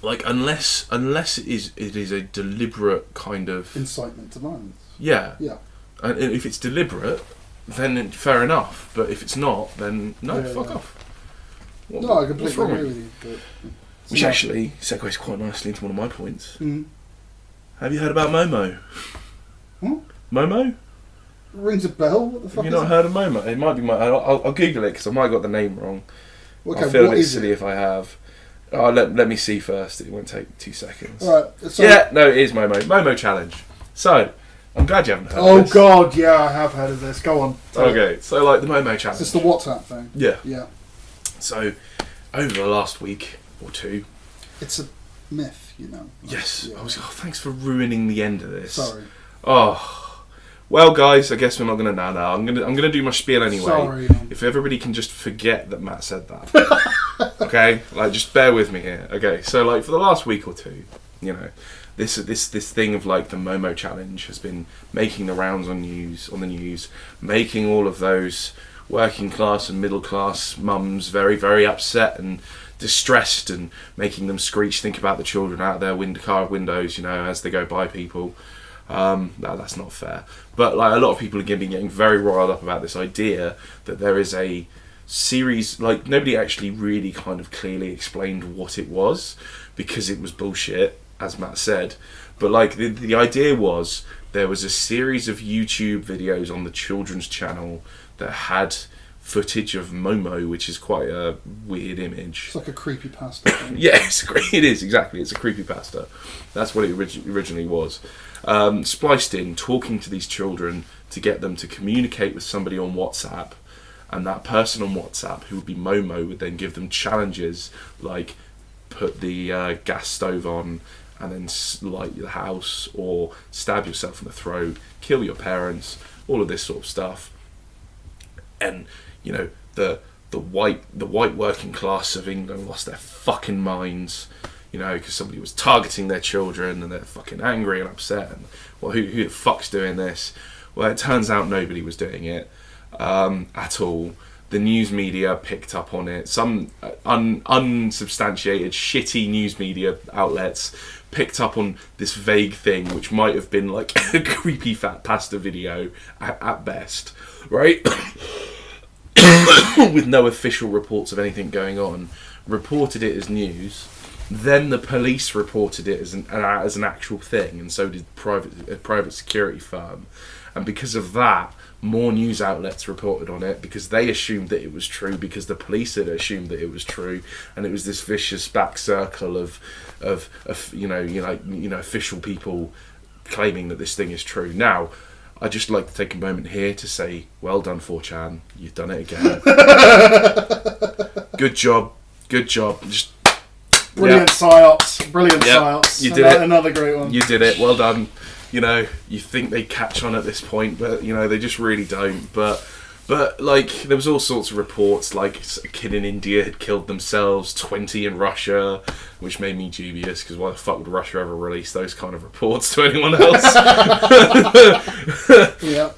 Unless it is a deliberate kind of incitement to violence. Yeah. Yeah. And if it's deliberate, then fair enough. But if it's not, then no, fuck off. I completely agree with you. But which actually segues quite nicely into one of my points. Have you heard about Momo? What? Momo? Rings a bell. What the fuck? Have you not heard of Momo? It might be I'll Google it because I might have got the name wrong. Okay, I'll feel a bit silly if I have. Let me see first. It won't take 2 seconds. Alright. It is Momo. Momo Challenge. So, I'm glad you haven't heard of this. Oh god, yeah, I have heard of this. Go on. Okay, so the Momo Challenge. Is this the WhatsApp thing? Yeah. Yeah. So, over the last week or two... It's a myth, you know. Yes. Yeah. Thanks for ruining the end of this. Sorry. Oh. Well, guys, I guess we're not going to now. I'm gonna do my spiel anyway. Sorry. If everybody can just forget that Matt said that. Okay? Just bear with me here. Okay, so for the last week or two, this thing of the Momo Challenge has been making the rounds on the news, making all of those working class and middle class mums very, very upset and distressed and making them screech. Think about the children out their car windows, as they go by people. No, that's not fair. But like a lot of people are getting very riled up about this idea that there is a series, like nobody actually really kind of clearly explained what it was, because it was bullshit, as Matt said. But like the idea was there was a series of YouTube videos on the children's channel that had footage of Momo, which is quite a weird image. It's like a creepypasta. Yeah, it is, exactly. It's a creepypasta. That's what it originally was. Spliced in, talking to these children to get them to communicate with somebody on WhatsApp, and that person on WhatsApp, who would be Momo, would then give them challenges like put the gas stove on and then light the house, or stab yourself in the throat, kill your parents, all of this sort of stuff. And the white working class of England lost their fucking minds, because somebody was targeting their children, and they're fucking angry and upset. And well, who the fuck's doing this? Well, it turns out nobody was doing it at all. The news media picked up on it. Some unsubstantiated, shitty news media outlets picked up on this vague thing, which might have been like a creepy fat pasta video at best, right? With no official reports of anything going on, reported it as news. Then the police reported it as an actual thing, and so did a private security firm. And because of that, more news outlets reported on it, because they assumed that it was true, because the police had assumed that it was true, and it was this vicious back circle of official people claiming that this thing is true. Now, I'd just like to take a moment here to say, well done, 4chan. You've done it again. Good job. Just brilliant psyops. Brilliant psyops. You did it. Another great one. You did it. Well done. You think they catch on at this point, but they just really don't. But like, there was all sorts of reports, like a kid in India had killed themselves, 20 in Russia, which made me dubious, because why the fuck would Russia ever release those kind of reports to anyone else? Yeah.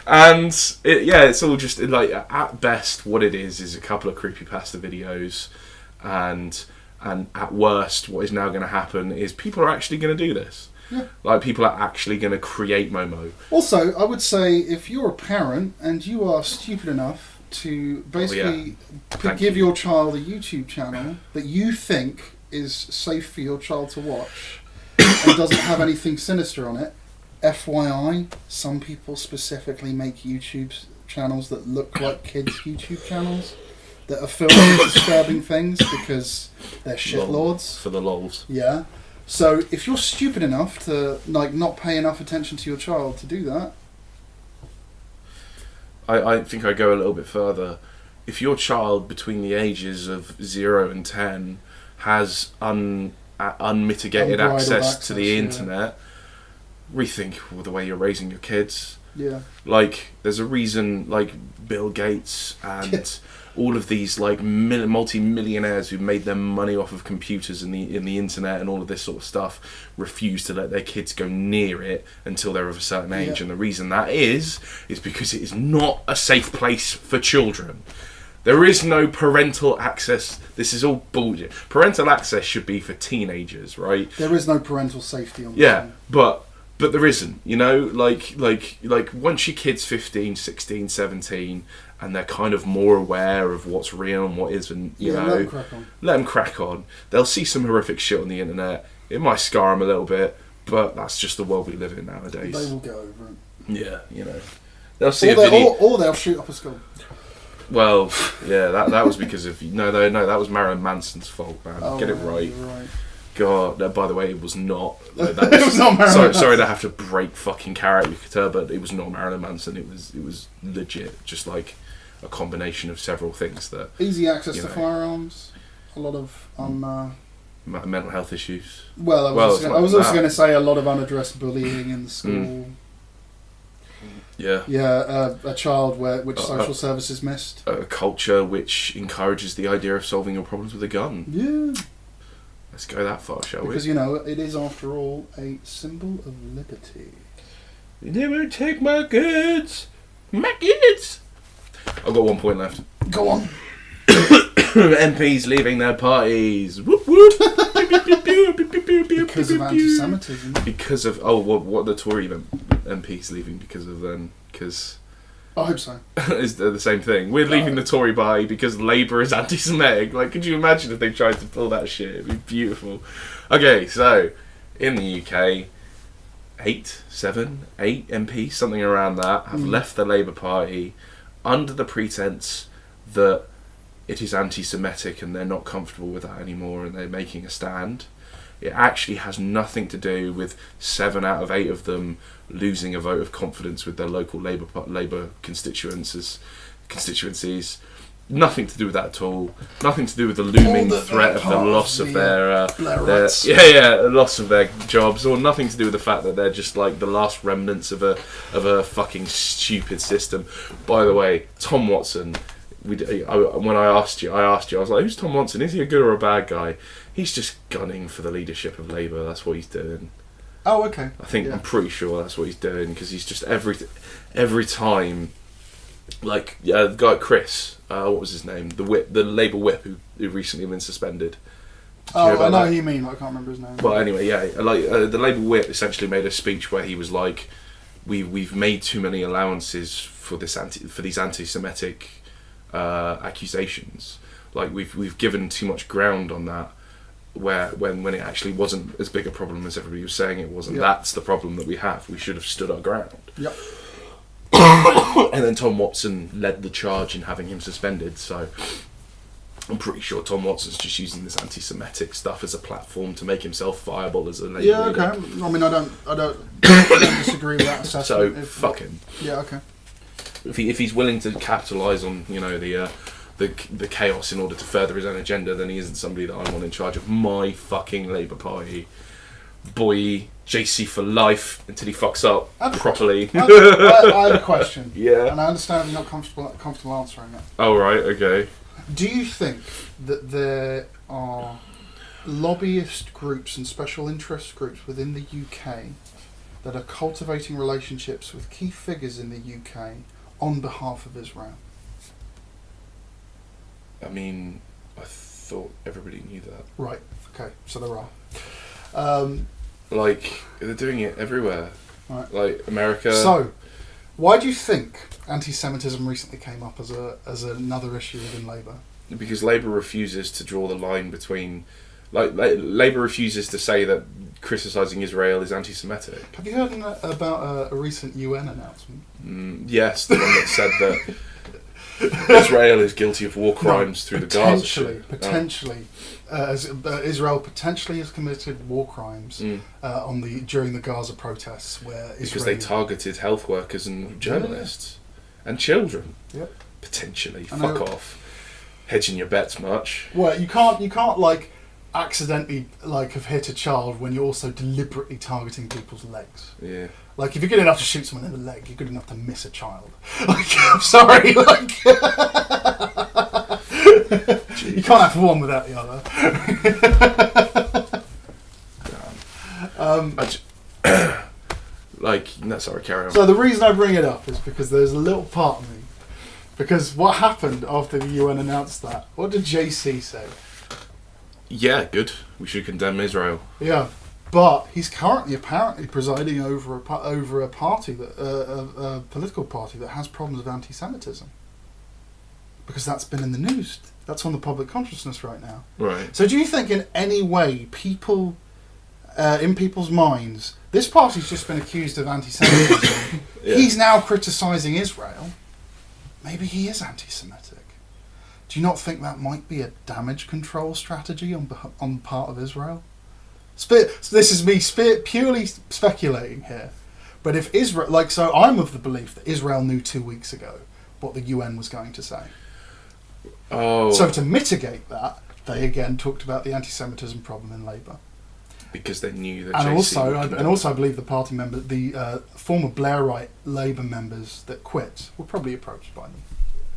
And it's all just like, at best, what it is a couple of creepypasta videos, and at worst, what is now going to happen is people are actually going to do this. Yeah. Like, people are actually going to create Momo. Also, I would say, if you're a parent and you are stupid enough to basically give your child a YouTube channel that you think is safe for your child to watch and doesn't have anything sinister on it, FYI, some people specifically make YouTube channels that look like kids' YouTube channels that are filled with disturbing things because they're shitlords. For the lols. Yeah. So if you're stupid enough to not pay enough attention to your child to do that, I think I go a little bit further. If your child between the ages of 0 and 10 has unmitigated access to the internet, rethink the way you're raising your kids. Yeah. Like, there's a reason, like, Bill Gates and all of these, like, multi-millionaires who made their money off of computers and the internet and all of this sort of stuff refuse to let their kids go near it until they're of a certain age. And the reason that is because it is not a safe place for children. There is no parental access. This is all bullshit. Parental access should be for teenagers, right? There is no parental safety on this. Yeah, but there isn't, like once your kid's 15, 16, 17, and they're kind of more aware of what's real and what isn't, let them crack on. They'll see some horrific shit on the internet. It might scar them a little bit, but that's just the world we live in nowadays. They will get over it. Yeah, they'll see a video, or they'll shoot up a skull. Well, yeah, that was because of no, that was Marilyn Manson's fault, man. Get it right. Right. God, by the way, it was not. That was, it was not Marilyn Manson. Sorry to have to break fucking character, but it was not Marilyn Manson. It was legit, just like a combination of several things that. Easy access to firearms, a lot of mental health issues. Well, I was also going to say a lot of unaddressed bullying in the school. Yeah, a child which social services missed. A culture which encourages the idea of solving your problems with a gun. Yeah. Let's go that far, shall we? Because, it is, after all, a symbol of liberty. You never take my goods! My goods! I've got 1 point left. Go on. MPs leaving their parties. Whoop whoop. Because of anti-Semitism. Because of what are the Tory MPs leaving because of then? Because I hope so. It's the same thing. We're leaving the Tory party because Labour is anti-Semitic. Like, could you imagine if they tried to pull that shit? It'd be beautiful. Okay, so in the UK, 8 MPs, something around that, have left the Labour Party under the pretense that it is anti-Semitic and they're not comfortable with that anymore and they're making a stand. It actually has nothing to do with 7 out of 8 of them losing a vote of confidence with their local Labour constituencies. Nothing to do with that at all. Nothing to do with the looming threat of the loss of their loss of their jobs, or nothing to do with the fact that they're just like the last remnants of a fucking stupid system. By the way, Tom Watson. When I asked you, I was like, "Who's Tom Watson? Is he a good or a bad guy?" He's just gunning for the leadership of Labour. That's what he's doing. Oh, okay. I'm pretty sure that's what he's doing, because he's just every time, like the guy Chris, what was his name? The Labour whip who recently been suspended. I know who you mean. I can't remember his name. Well, anyway, yeah, the Labour whip essentially made a speech where he was like, "We've made too many allowances for these anti-Semitic accusations. Like we've given too much ground on that." When it actually wasn't as big a problem as everybody was saying it wasn't. Yep. That's the problem that we have. We should have stood our ground. Yep. And then Tom Watson led the charge in having him suspended, so I'm pretty sure Tom Watson's just using this anti-Semitic stuff as a platform to make himself viable as a Labour leader. Okay. I mean, I don't disagree with that assessment. So fuck him. Yeah, okay. If he's willing to capitalise on, the chaos in order to further his own agenda, then he isn't somebody that I want in charge of my fucking Labour Party. Boy, JC for life until he fucks up properly. I have a question. Yeah. And I understand you're not comfortable answering it. Oh, right, okay. Do you think that there are lobbyist groups and special interest groups within the UK that are cultivating relationships with key figures in the UK on behalf of Israel? I mean, I thought everybody knew that. Right, okay, so there are. Like, they're doing it everywhere. Right. Like, America... So, why do you think anti-Semitism recently came up as another issue within Labour? Because Labour refuses to draw the line between... Labour refuses to say that criticising Israel is anti-Semitic. Have you heard about a recent UN announcement? Yes, the one that said that Israel is guilty of war crimes through the Gaza. Potentially, Israel potentially has committed war crimes during the Gaza protests, because they targeted health workers and journalists and children. Yep. Potentially, fuck off. Hedging your bets much. Well, you can't like accidentally have hit a child when you're also deliberately targeting people's legs. Yeah. Like, if you're good enough to shoot someone in the leg, you're good enough to miss a child. Like, I'm sorry, like... you can't have one without the other. Sorry, carry on. So the reason I bring it up is because there's a little part of me. Because what happened after the UN announced that? What did JC say? Yeah, good. We should condemn Israel. Yeah. But he's currently apparently presiding over a party a political party that has problems with anti-Semitism, because that's been in the news. That's on the public consciousness right now. Right. So do you think in any way people, in people's minds, this party's just been accused of anti-Semitism? Yeah. He's now criticising Israel. Maybe he is anti-Semitic. Do you not think that might be a damage control strategy on part of Israel? This is me purely speculating here, but if Israel, so I'm of the belief that Israel knew 2 weeks ago what the UN was going to say. Oh. So to mitigate that, they again talked about the anti-Semitism problem in Labour. Because they knew that. And also, I believe the party member, the former Blairite Labour members that quit, were probably approached by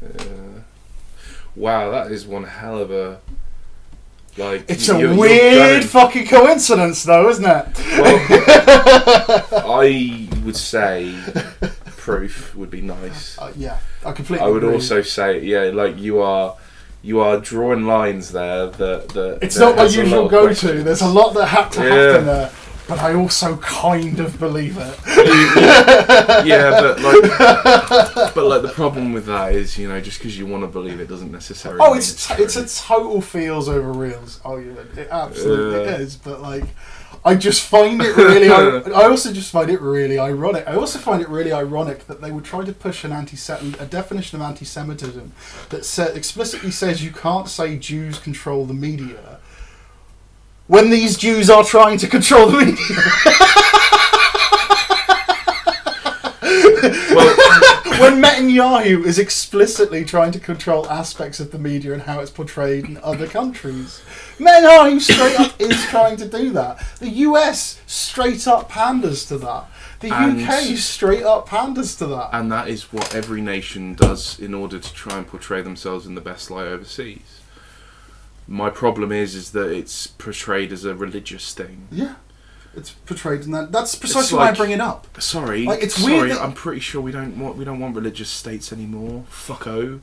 them. Wow, that is one hell of a. It's a weird fucking coincidence, though, isn't it? Well, I would say proof would be nice. Yeah, I completely. I would agree. also say, like you are drawing lines there that it's that not my has a lot usual of go-to. questions. There's a lot that had to happen there, but I also kind of believe it. but the problem with that is, just because you want to believe it doesn't necessarily. Oh, mean it's a total feels over reels. Oh yeah, it absolutely is. But I just find it really. I also just find it really ironic. I also find it really ironic that they would try to push a definition of anti-Semitism that explicitly says you can't say Jews control the media when these Jews are trying to control the media. When Netanyahu is explicitly trying to control aspects of the media and how it's portrayed in other countries. Netanyahu straight up is trying to do that. The US straight up panders to that. The UK straight up panders to that. And that is what every nation does in order to try and portray themselves in the best light overseas. My problem is that it's portrayed as a religious thing. Yeah. It's portrayed in that. That's precisely why I bring it up. Sorry, it's weird. I'm pretty sure we don't want religious states anymore. Fucko,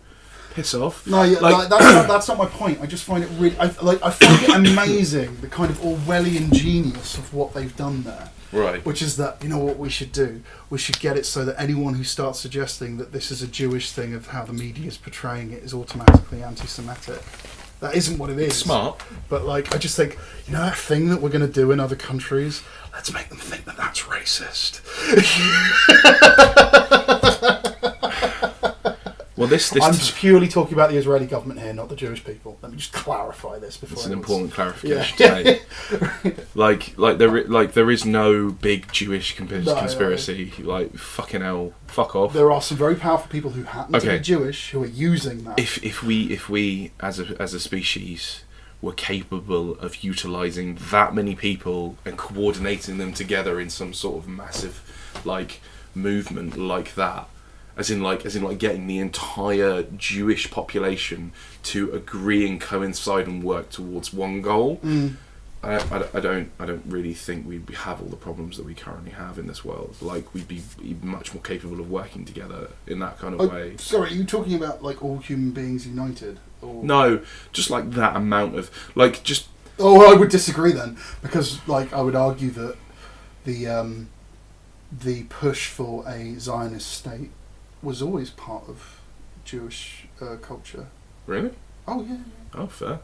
piss off. No, that's not my point. I just find it really. I find it amazing the kind of Orwellian genius of what they've done there. Right. Which is that, what we should do? We should get it so that anyone who starts suggesting that this is a Jewish thing of how the media is portraying it is automatically anti-Semitic. That isn't what it is. Smart. But I just think, that thing that we're going to do in other countries, let's make them think that that's racist. Well, this I'm purely talking about the Israeli government here, not the Jewish people. Let me just clarify this before. It's an important clarification to make. There is no big Jewish conspiracy. No. Fucking hell, fuck off. There are some very powerful people who happen to be Jewish who are using that. If we as a species were capable of utilising that many people and coordinating them together in some sort of massive movement like that. As in getting the entire Jewish population to agree and coincide and work towards one goal. I don't really think we'd have all the problems that we currently have in this world. We'd be much more capable of working together in that kind of way. Sorry, are you talking about all human beings united? Or? No, just that amount of just. Oh, I would disagree then, because I would argue that the push for a Zionist state was always part of Jewish culture. Really? Oh yeah. Oh, fair.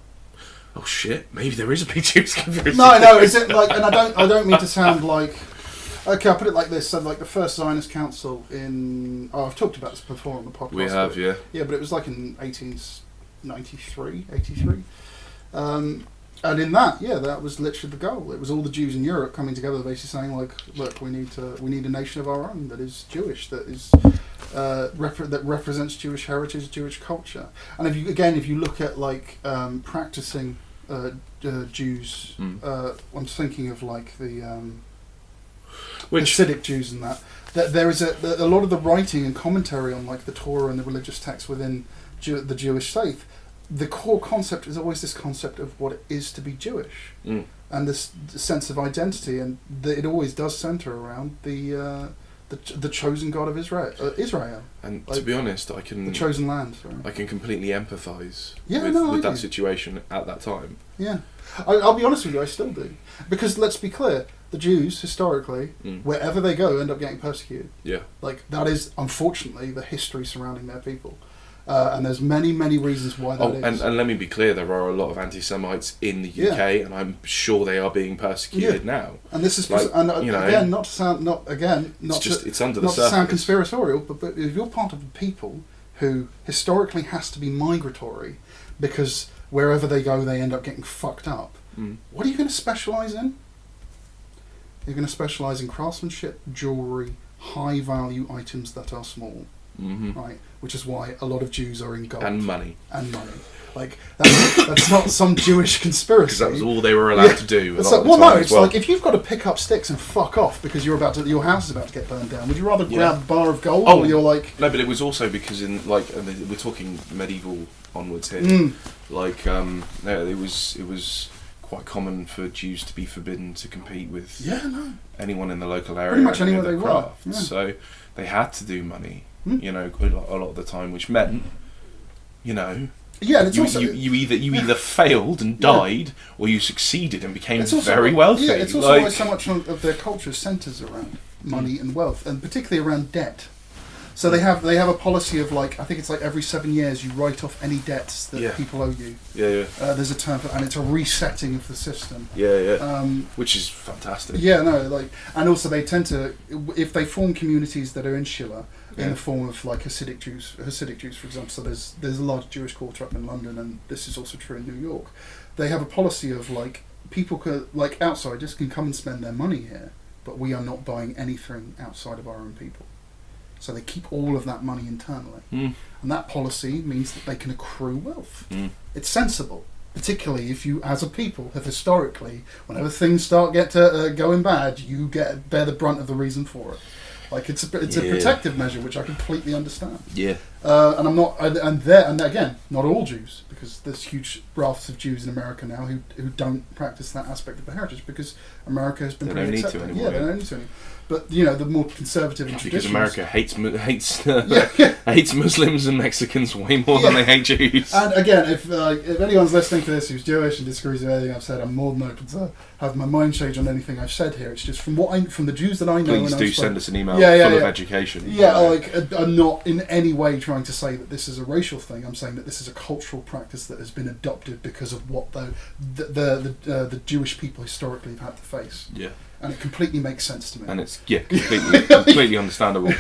Oh shit! Maybe there is a big Jewish conspiracy. No. Is it and I don't mean to sound like. Okay, I'll put it like this. So, the first Zionist council in. Oh, I've talked about this before on the podcast. We have, yeah. Yeah, but it was in 1893, 83. And in that, that was literally the goal. It was all the Jews in Europe coming together, basically saying, look, we need a nation of our own that is Jewish, that is that represents Jewish heritage, Jewish culture. And if you look at practicing Jews, I'm thinking of the Hasidic Jews and that there is a lot of the writing and commentary on the Torah and the religious texts within the Jewish faith. The core concept is always this concept of what it is to be Jewish, and this sense of identity, and it always does center around the chosen God of Israel. And to be honest, the chosen land. Sorry. I can completely empathise with that situation at that time. Yeah, I'll be honest with you, I still do, because let's be clear, the Jews historically, wherever they go, end up getting persecuted. Yeah, that is unfortunately the history surrounding their people. And there's many, many reasons why that is. And let me be clear, there are a lot of anti-Semites in the UK, and I'm sure they are being persecuted now. And this is, again, not to sound conspiratorial, but if you're part of the people who historically has to be migratory, because wherever they go, they end up getting fucked up. What are you going to specialise in? You're going to specialise in craftsmanship, jewellery, high-value items that are small. Right, which is why a lot of Jews are in gold and money. That's not some Jewish conspiracy. Because that was all they were allowed to do. It's if you've got to pick up sticks and fuck off because your house is about to get burned down. Would you rather grab a bar of gold, or you're no? But it was also because we're talking medieval onwards here. It was quite common for Jews to be forbidden to compete with anyone in the local area. Pretty much anywhere they were. Yeah. So they had to do money, you know, a lot of the time, which meant, you know, it's you, also, you either failed and died, or you succeeded and became very wealthy. Yeah, it's also why so much of their culture centres around money and wealth, and particularly around debt. So they have a policy of like, I think it's like every 7 years you write off any debts that people owe you. There's a term for, and it's a resetting of the system. Which is fantastic. And also they tend to, if they form communities that are insular in the form of like Hasidic Jews, for example. So there's a large Jewish quarter up in London, and this is also true in New York. They have a policy of like, people could, like outsiders can come and spend their money here, but we are not buying anything outside of our own people. So they keep all of that money internally. And that policy means that they can accrue wealth. It's sensible, particularly if you, as a people, have historically, whenever things start going bad, you bear the brunt of the reason for it. Like, it's a protective measure, which I completely understand. And I'm not, and again, not all Jews, because there's huge rafts of Jews in America now who don't practice that aspect of the heritage, because America has been pretty accepting. They don't need to anymore. But you know, the more conservative and because traditional. America hates Muslims and Mexicans way more than they hate Jews. And again, if anyone's listening to this who's Jewish and disagrees with anything I've said, I'm more than open to have my mind change on anything I've said here. It's just from the Jews that I know. Please do send us an email full of education. I'm not in any way trying to say that this is a racial thing. I'm saying that this is a cultural practice that has been adopted because of what the Jewish people historically have had to face. And it completely makes sense to me. And it's completely understandable.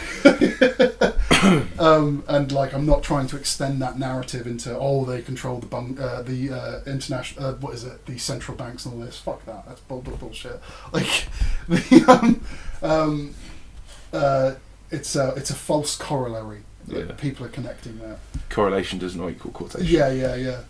And like, I'm not trying to extend that narrative into they control the international the central banks and all this. Fuck that. That's bullshit. Like, it's a false corollary. People are connecting that. Correlation does not equal causation. Yeah.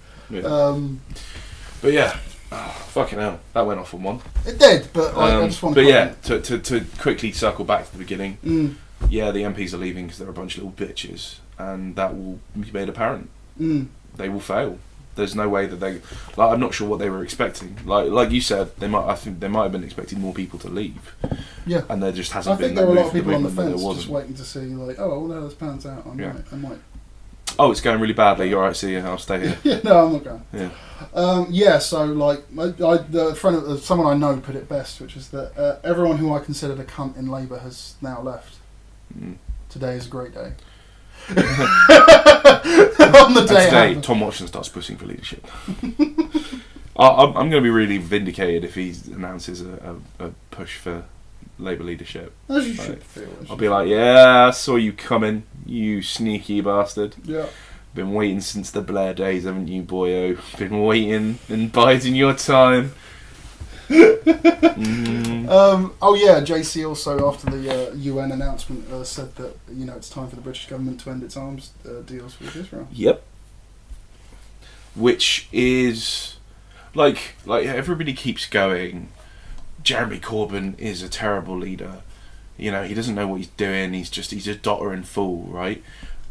But yeah. Oh, fucking hell, that went off on one. It did, but I just want to... to quickly circle back to the beginning, the MPs are leaving because they're a bunch of little bitches, and that will be made apparent. They will fail. There's no way that they... I'm not sure what they were expecting. Like you said, I think they might have been expecting more people to leave. Yeah. And there just hasn't been... I think there were a lot of people on the fence just waiting to see, like, oh, well, this pans out. I might. Oh, it's going really badly. You're right. See you. I'll stay here. No, I'm not going. So like, the friend of someone I know put it best, which is that everyone who I considered a cunt in Labour has now left. Today is a great day. On the day today, Tom Watson starts pushing for leadership. I'm going to be really vindicated if he announces a push for Labour leadership. As you should feel. I'll be like, yeah, I saw you coming, you sneaky bastard. Yeah. Been waiting since the Blair days, haven't you, boyo? Been waiting and biding your time. JC also, after the UN announcement, said that it's time for the British government to end its arms deals with Israel. Yep. Which is like everybody keeps going, Jeremy Corbyn is a terrible leader. He doesn't know what he's doing. He's a doddering fool, right?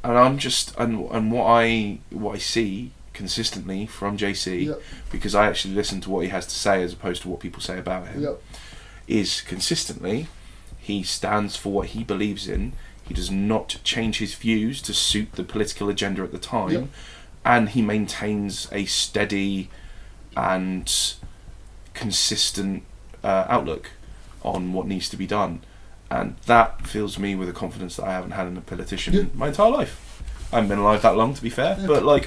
And I'm just and what I see consistently from JC, because I actually listen to what he has to say as opposed to what people say about him, is consistently he stands for what he believes in. He does not change his views to suit the political agenda at the time, and he maintains a steady and consistent outlook on what needs to be done. And that fills me with a confidence that I haven't had in a politician my entire life. I haven't been alive that long, to be fair, but I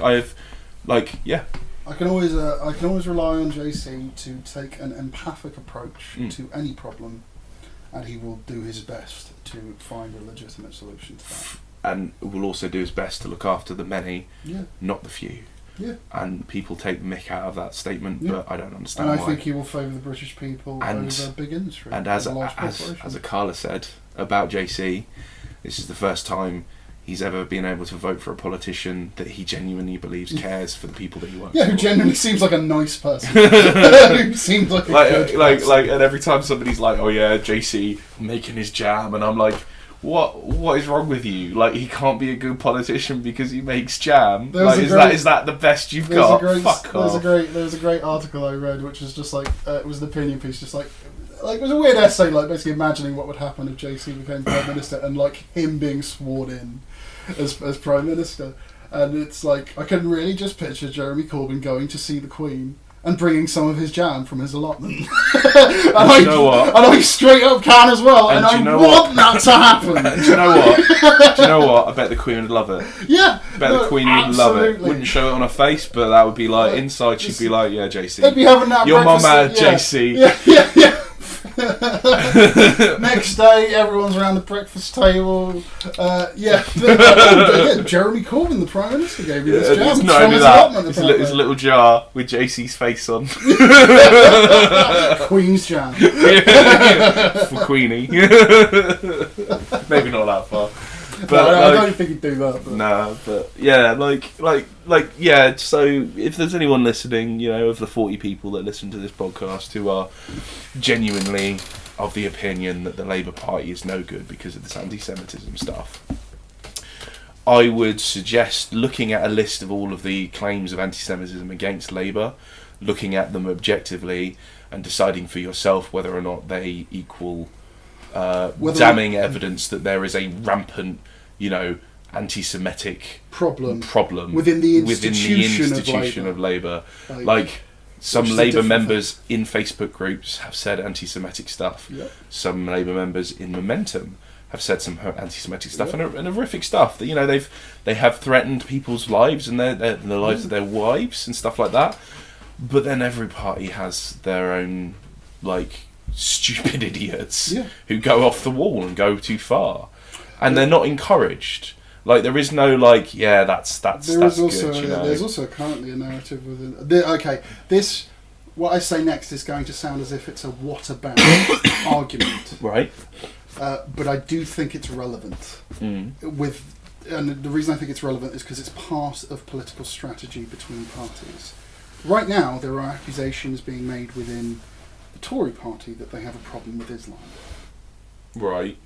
can always rely on JC to take an empathic approach to any problem, and he will do his best to find a legitimate solution to that. And will also do his best to look after the many, not the few. Yeah. And people take the mick out of that statement, but I don't understand why. And I think he will favour the British people over big industry. And as Akala said about JC, this is the first time he's ever been able to vote for a politician that he genuinely believes cares for the people that he works for. Who genuinely seems like a nice person. Who seems like a good person. And every time somebody's like, oh yeah, JC making his jam, and I'm like, what is wrong with you? Like, he can't be a good politician because he makes jam. Is that the best you've got? Fuck off. There's a great article I read, which was just like it was an opinion piece, just like it was a weird essay, like basically imagining what would happen if JC became Prime Minister, and like him being sworn in as Prime Minister. And it's like, I can really just picture Jeremy Corbyn going to see the Queen and bringing some of his jam from his allotment. You know what? And I straight up can as well, and I want that to happen. Do you know what? Do you know what? I bet the Queen would love it. Yeah. I bet the Queen would love it. Wouldn't show it on her face, but that would be like, inside she'd be like, yeah, JC. They'd be having that your mum breakfast. JC. Yeah. Next day, everyone's around the breakfast table. Jeremy Corbyn, the Prime Minister, gave you this jam. It's not only that. It's a little jar with JC's face on. Queen's jam. For Queenie. Maybe not that far. But no, I don't think he'd do that. But. Nah, but yeah, yeah. So if there's anyone listening, you know, of the 40 people that listen to this podcast who are genuinely of the opinion that the Labour Party is no good because of this anti-Semitism stuff, I would suggest looking at a list of all of the claims of anti-Semitism against Labour, looking at them objectively, and deciding for yourself whether or not they equal damning evidence that there is a rampant, you know, anti-Semitic problem within the institution of Labour. Like some Labour members in Facebook groups have said anti-Semitic stuff. Yep. Some Labour members in Momentum have said some anti-Semitic stuff, and horrific stuff. That, you know, they have threatened people's lives and the lives of their wives and stuff like that. But then every party has their own, like, stupid idiots who go off the wall and go too far, and they're not encouraged. Like, there is no, like, yeah, that's also, good, you know? There's also currently a narrative within... what I say next is going to sound as if it's a what about argument. Right. But I do think it's relevant. And the reason I think it's relevant is because it's part of political strategy between parties. Right now, there are accusations being made within the Tory party that they have a problem with Islam. Right.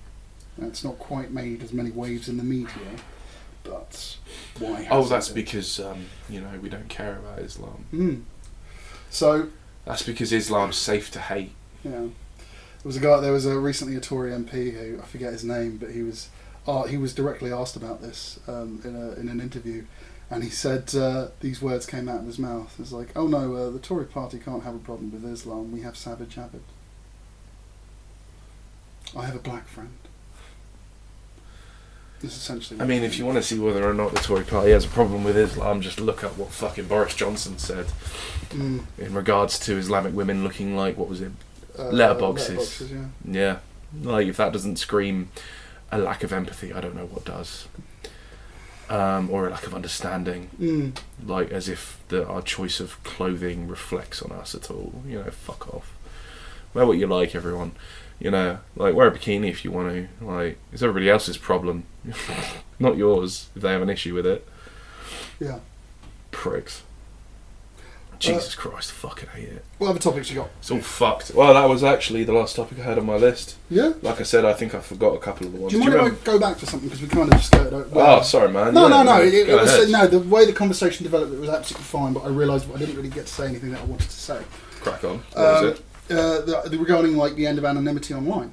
It's not quite made as many waves in the media, but why? That's because you know, we don't care about Islam. So that's because Islam's safe to hate. Yeah, there was recently a Tory MP who, I forget his name, but he was directly asked about this in an interview, and he said these words came out of his mouth. It's like, oh no, the Tory party can't have a problem with Islam. We have Savage Abbott. I have a black friend. Essentially, I mean, if you want to see whether or not the Tory party has a problem with Islam, just look up what fucking Boris Johnson said in regards to Islamic women looking like, what was it, letterboxes. Yeah, like, if that doesn't scream a lack of empathy, I don't know what does. Or a lack of understanding, like as if our choice of clothing reflects on us at all. You know, fuck off. Wear what you like, everyone. You know, like, wear a bikini if you want to. Like, it's everybody else's problem, not yours, if they have an issue with it. Yeah. Pricks. Jesus Christ, I fucking hate it. What other topics you got? It's all fucked. Well, that was actually the last topic I had on my list. Yeah? Like I said, I think I forgot a couple of the ones. Do you mind if I go back to something, because we kind of skirted over? Sorry, man. No. The way the conversation developed, it was absolutely fine, but I realised I didn't really get to say anything that I wanted to say. Crack on. What was it? Regarding, like, the end of anonymity online.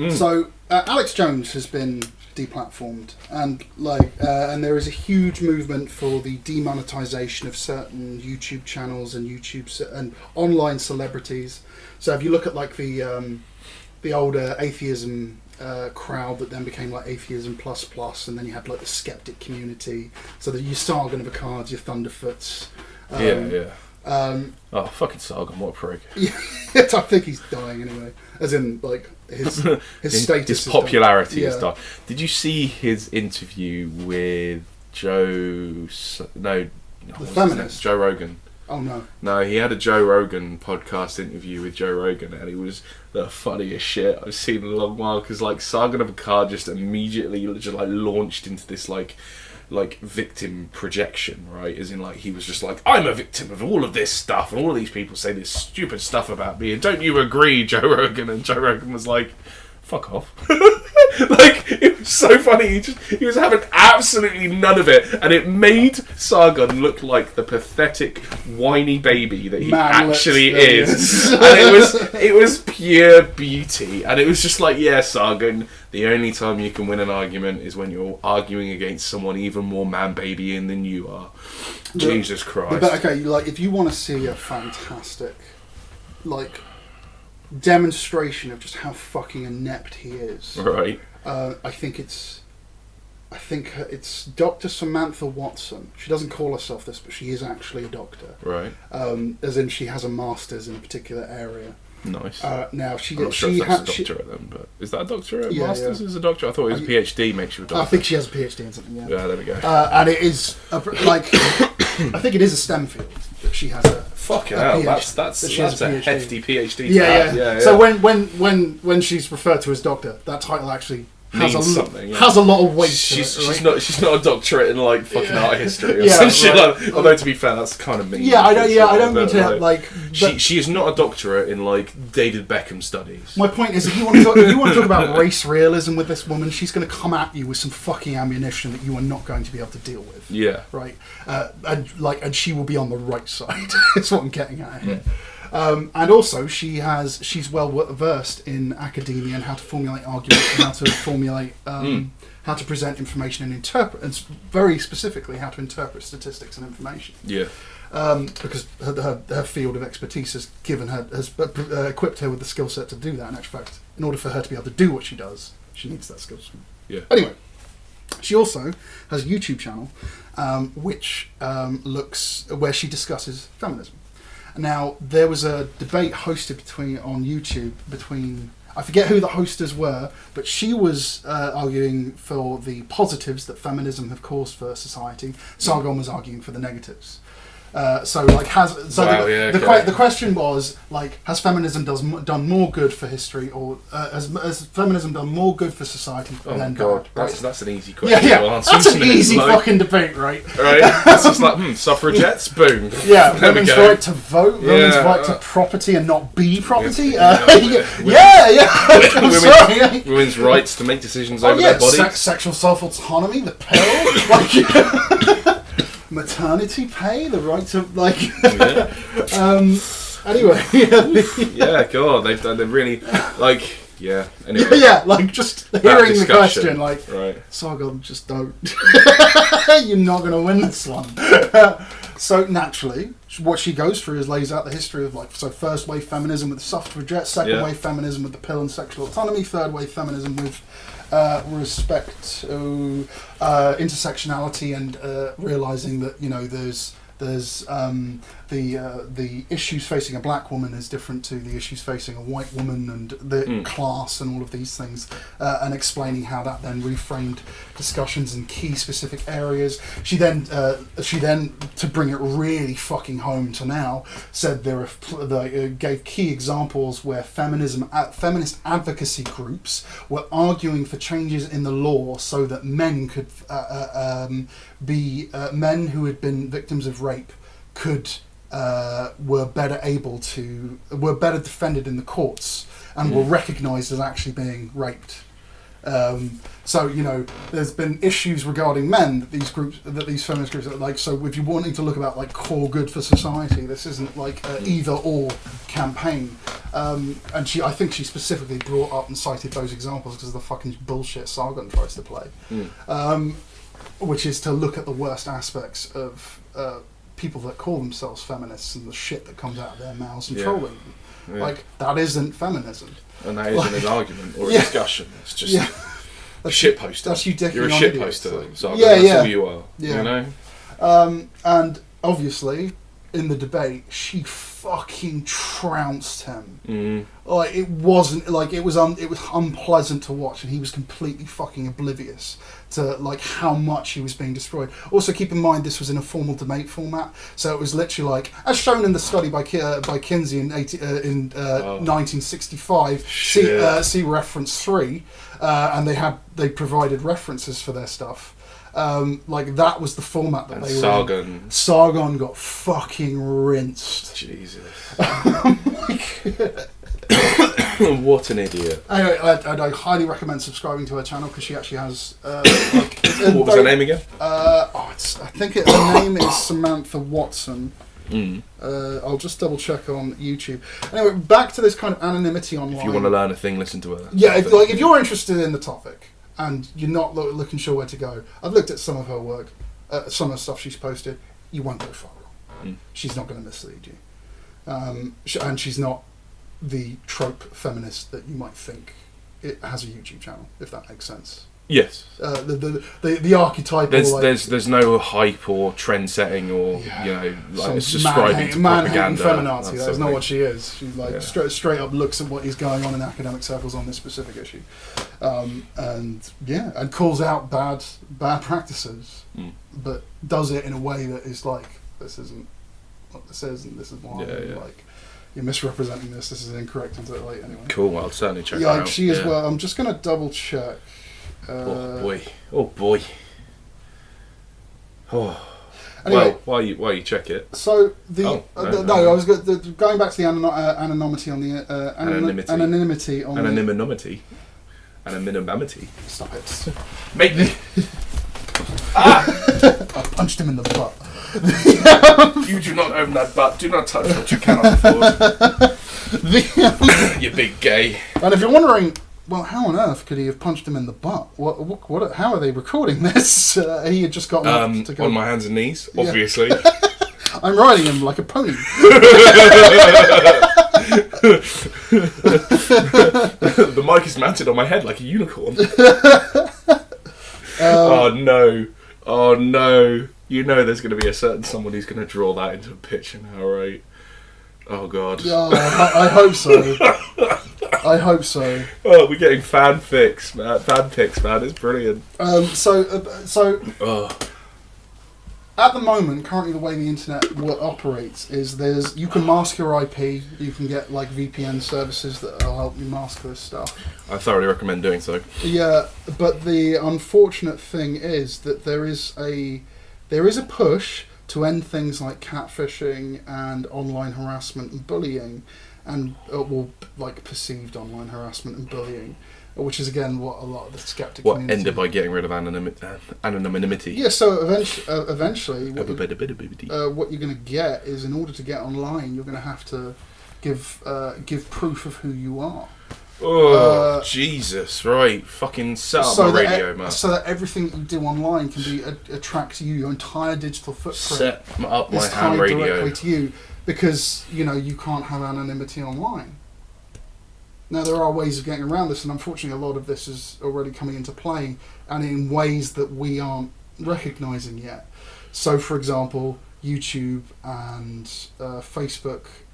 So Alex Jones has been deplatformed, and and there is a huge movement for the demonetisation of certain YouTube channels and and online celebrities. So if you look at, like, the older atheism crowd that then became like Atheism Plus, and then you had, like, the skeptic community. So that your Sargon of Akkards, your Thunderfoots. Fucking Sargon, what a prick. I think he's dying anyway. As in, like, his status, his popularity is dying. Did you see his interview with Joe Rogan? Oh no. No, he had a Joe Rogan podcast interview with Joe Rogan, and he was the funniest shit I've seen in a long while, because, like, Sargon of Akkad just immediately just, like, launched into this like victim projection, right? As in, like, he was just like, I'm a victim of all of this stuff, and all of these people say this stupid stuff about me, and don't you agree, Joe Rogan? And Joe Rogan was like, fuck off. Like, it was so funny. He was having absolutely none of it, and it made Sargon look like the pathetic, whiny baby that he actually is. And it was pure beauty, and it was just like, yeah, Sargon, the only time you can win an argument is when you're arguing against someone even more man-babying than you are. Jesus Christ. But okay, like, if you want to see a fantastic, like, demonstration of just how fucking inept he is, right? I think it's Dr. Samantha Watson. She doesn't call herself this, but she is actually a doctor, right? As in, she has a master's in a particular area. Nice. Now I'm not sure if that's a doctorate then, but is that a doctorate? Yeah, Masters is a doctorate. I thought it was a PhD makes you a doctor. I think she has a PhD in something. Yeah. Yeah, there we go. And it is like I think it is a STEM field that she has a. Fucking hell, that's a hefty PhD. Yeah. So when she's referred to as doctor, that title actually has a lot of weight. She's not a doctorate in like fucking art history or some shit. Like, although to be fair, that's kind of mean. Yeah, I don't mean to like. She is not a doctorate in like David Beckham studies. My point is, if you want to talk about race realism with this woman, she's going to come at you with some fucking ammunition that you are not going to be able to deal with. Yeah. Right. And she will be on the right side. That's what I'm getting at here. And also, she's well versed in academia and how to formulate arguments, and how to formulate, how to present information and interpret, and very specifically how to interpret statistics and information. Yeah. Because her field of expertise has equipped her with the skill set to do that. In actual fact, in order for her to be able to do what she does, she needs that skill set. Yeah. Anyway, she also has a YouTube channel, which where she discusses feminism. Now, there was a debate hosted on YouTube between, I forget who the hosters were, but she was arguing for the positives that feminism have caused for society. Sargon was arguing for the negatives. The question was, like, has feminism done more good for history, or has feminism done more good for society than God, bad? That's an easy question. Yeah, that's an easy fucking debate, right? Right. It's just like suffragettes, boom. Yeah, women's right to vote, women's right to property and not be property. Women's rights to make decisions over their bodies. Sexual self-autonomy, the pill, like. Maternity pay, the right to anyway. Yeah, God, they've really anyway. Like just hearing the question, like, right. Sargon, just don't. You're not going to win this one. So naturally, what she goes through is lays out the history of first wave feminism with the suffragettes, second wave feminism with the pill and sexual autonomy, third wave feminism with respect to intersectionality and realizing that there's the issues facing a black woman is different to the issues facing a white woman, and the class and all of these things, and explaining how that then reframed discussions in key specific areas. She then to bring it really fucking home to now, said gave key examples where feminist advocacy groups were arguing for changes in the law so that men could men who had been victims of rape were better defended in the courts and were recognised as actually being raped. So there's been issues regarding men that these feminist groups are like. So if you're wanting to look about core good for society, this isn't like an either or campaign. And I think she specifically brought up and cited those examples because of the fucking bullshit Sargon tries to play, which is to look at the worst aspects of people that call themselves feminists and the shit that comes out of their mouths and trolling them. Yeah. Like, that isn't feminism. And that isn't an argument or a discussion. It's just a shit poster. That's you dicking. You're a on shit idiots, poster. like. So that's all you are. Yeah. And obviously, in the debate, she fucking trounced him. Like, it wasn't like it was unpleasant to watch, and he was completely fucking oblivious to how much he was being destroyed. Also, keep in mind this was in a formal debate format, so it was literally as shown in the study by Kinsey in 1965. See reference 3, and they provided references for their stuff. That was the format that they were in. Sargon got fucking rinsed. Jesus. What an idiot. Anyway, I highly recommend subscribing to her channel because she actually has. What was her name again? I think her name is Samantha Watson. Mm. I'll just double check on YouTube. Anyway, back to this kind of anonymity online. If you want to learn a thing, listen to her. Yeah, if you're interested in the topic and you're not looking sure where to go, I've looked at some of her work, some of the stuff she's posted. You won't go far wrong. Mm. She's not going to mislead you, and she's not the trope feminist that you might think. It has a YouTube channel, if that makes sense. Yes. The archetypal. There's no hype or trend setting or like it's subscribing to propaganda. Feminazi. That's not what she is. She straight up looks at what is going on in academic circles on this specific issue, and calls out bad practices, but does it in a way that is like, this isn't what this is, and this is why. Like, you're misrepresenting this. This is incorrect. And so, like, anyway. Cool. I'll certainly check that out. She as well. I'm just gonna double check. Oh boy. Oh. Anyway, well, while you check it. So I was going back to the anonymity on the anonymity on anonymity. Anonymity. Stop it! Make me. I punched him in the butt. You do not own that butt. Do not touch what you cannot afford. You big gay. And if you're wondering, well, how on earth could he have punched him in the butt? What? How are they recording this? He had just got to go on my hands and knees, obviously. I'm riding him like a pony. The mic is mounted on my head like a unicorn. Oh no! You know there's going to be a certain someone who's going to draw that into a picture now, right? Oh god. Yeah, I hope so. I hope so. Oh, we're getting fanfics, man. Fanfics, man. It's brilliant. So at the moment, currently the way the internet operates is you can mask your IP. You can get like VPN services that will help you mask this stuff. I thoroughly recommend doing so. Yeah, but the unfortunate thing is that there is a push to end things like catfishing and online harassment and bullying, and like perceived online harassment and bullying, which is again what a lot of the skeptic community ended by getting rid of anonymity. Yeah, so eventually what you're going to get is, in order to get online, you're going to have to give proof of who you are. Oh, Jesus, right. Fucking set up my radio, man. So that everything you do online can be attract you, your entire digital footprint. Set up my ham radio. Directly to you, because, you can't have anonymity online. Now, there are ways of getting around this, and unfortunately a lot of this is already coming into play, and in ways that we aren't recognising yet. So, for example, YouTube and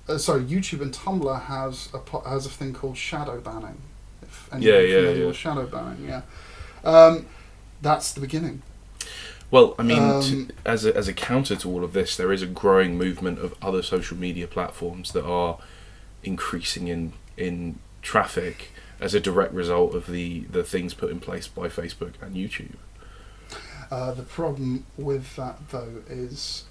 YouTube and Tumblr has a thing called shadow banning. If anyone's familiar with shadow banning, that's the beginning. Well, I mean, as a counter to all of this, there is a growing movement of other social media platforms that are increasing in traffic as a direct result of the things put in place by Facebook and YouTube. The problem with that, though, is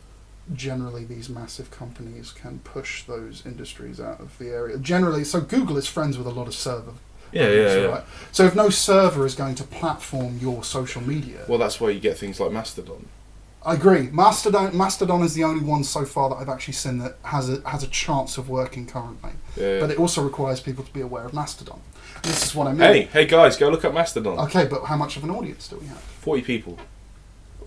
generally these massive companies can push those industries out of the area. Generally, so Google is friends with a lot of server. Right? So if no server is going to platform your social media... Well, that's why you get things like Mastodon. I agree. Mastodon is the only one so far that I've actually seen that has a chance of working currently. Yeah. But it also requires people to be aware of Mastodon. And this is what I mean. Hey guys, go look at Mastodon. Okay, but how much of an audience do we have? 40 people.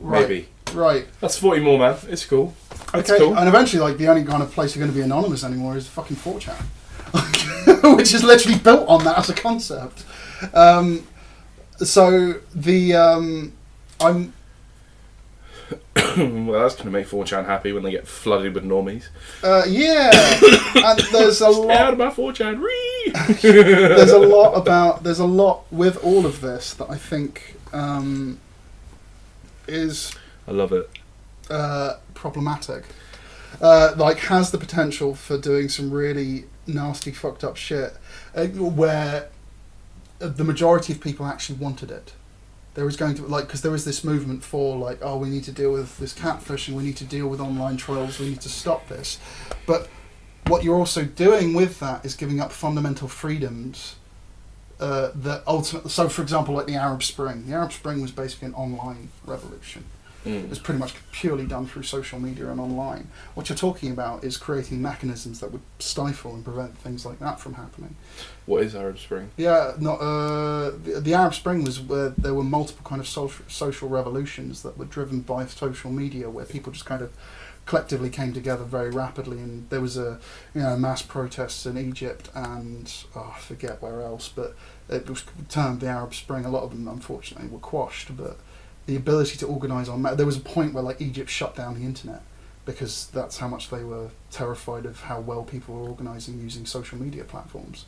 Right. Maybe. Right. That's 40 more, man. It's cool. Okay, cool. And eventually, the only kind of place you're going to be anonymous anymore is fucking 4chan. Which is literally built on that as a concept. I'm... Well, that's going to make 4chan happy when they get flooded with normies. Yeah. And there's a lot... out about 4chan. There's a lot with all of this that I think is... I love it. Problematic. Has the potential for doing some really nasty, fucked up shit, where the majority of people actually wanted it. There was going to because there was this movement for we need to deal with this catfishing, we need to deal with online trolls, we need to stop this. But what you're also doing with that is giving up fundamental freedoms that ultimately... So, for example, like the Arab Spring. The Arab Spring was basically an online revolution. It was pretty much purely done through social media and online. What you're talking about is creating mechanisms that would stifle and prevent things like that from happening. What is Arab Spring? Yeah, the Arab Spring was where there were multiple kind of social revolutions that were driven by social media, where people just kind of collectively came together very rapidly, and there was mass protests in Egypt and I forget where else, but it was termed the Arab Spring. A lot of them, unfortunately, were quashed, but the ability to organise there was a point where like Egypt shut down the internet because that's how much they were terrified of how well people were organising using social media platforms.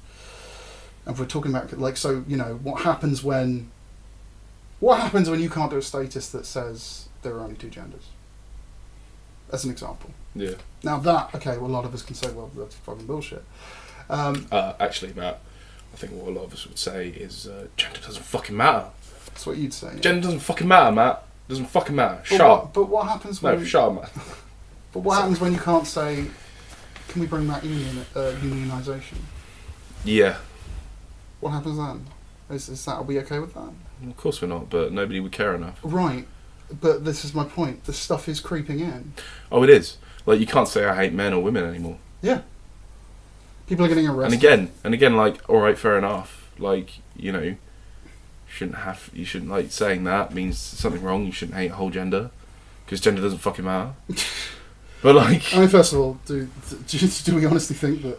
And if we're talking about what happens when you can't do a status that says there are only two genders, as an example. Yeah. Now that, a lot of us can say, well, that's fucking bullshit. Actually, Matt, I think what a lot of us would say is gender doesn't fucking matter. That's what you'd say. Yeah. Gender doesn't fucking matter, Matt. Doesn't fucking matter. Shut up. But what happens when... No, shut up, Matt. But what happens when you can't say, can we bring back unionisation? Yeah. What happens then? Is that, are we okay with that? Of course we're not, but nobody would care enough. Right. But this is my point. The stuff is creeping in. Oh, it is. Like, you can't say I hate men or women anymore. Yeah. People are getting arrested. And again, like, alright, fair enough. Like, you shouldn't, like, saying that means something wrong. You shouldn't hate a whole gender. Because gender doesn't fucking matter. But, like... I mean, first of all, do we honestly think that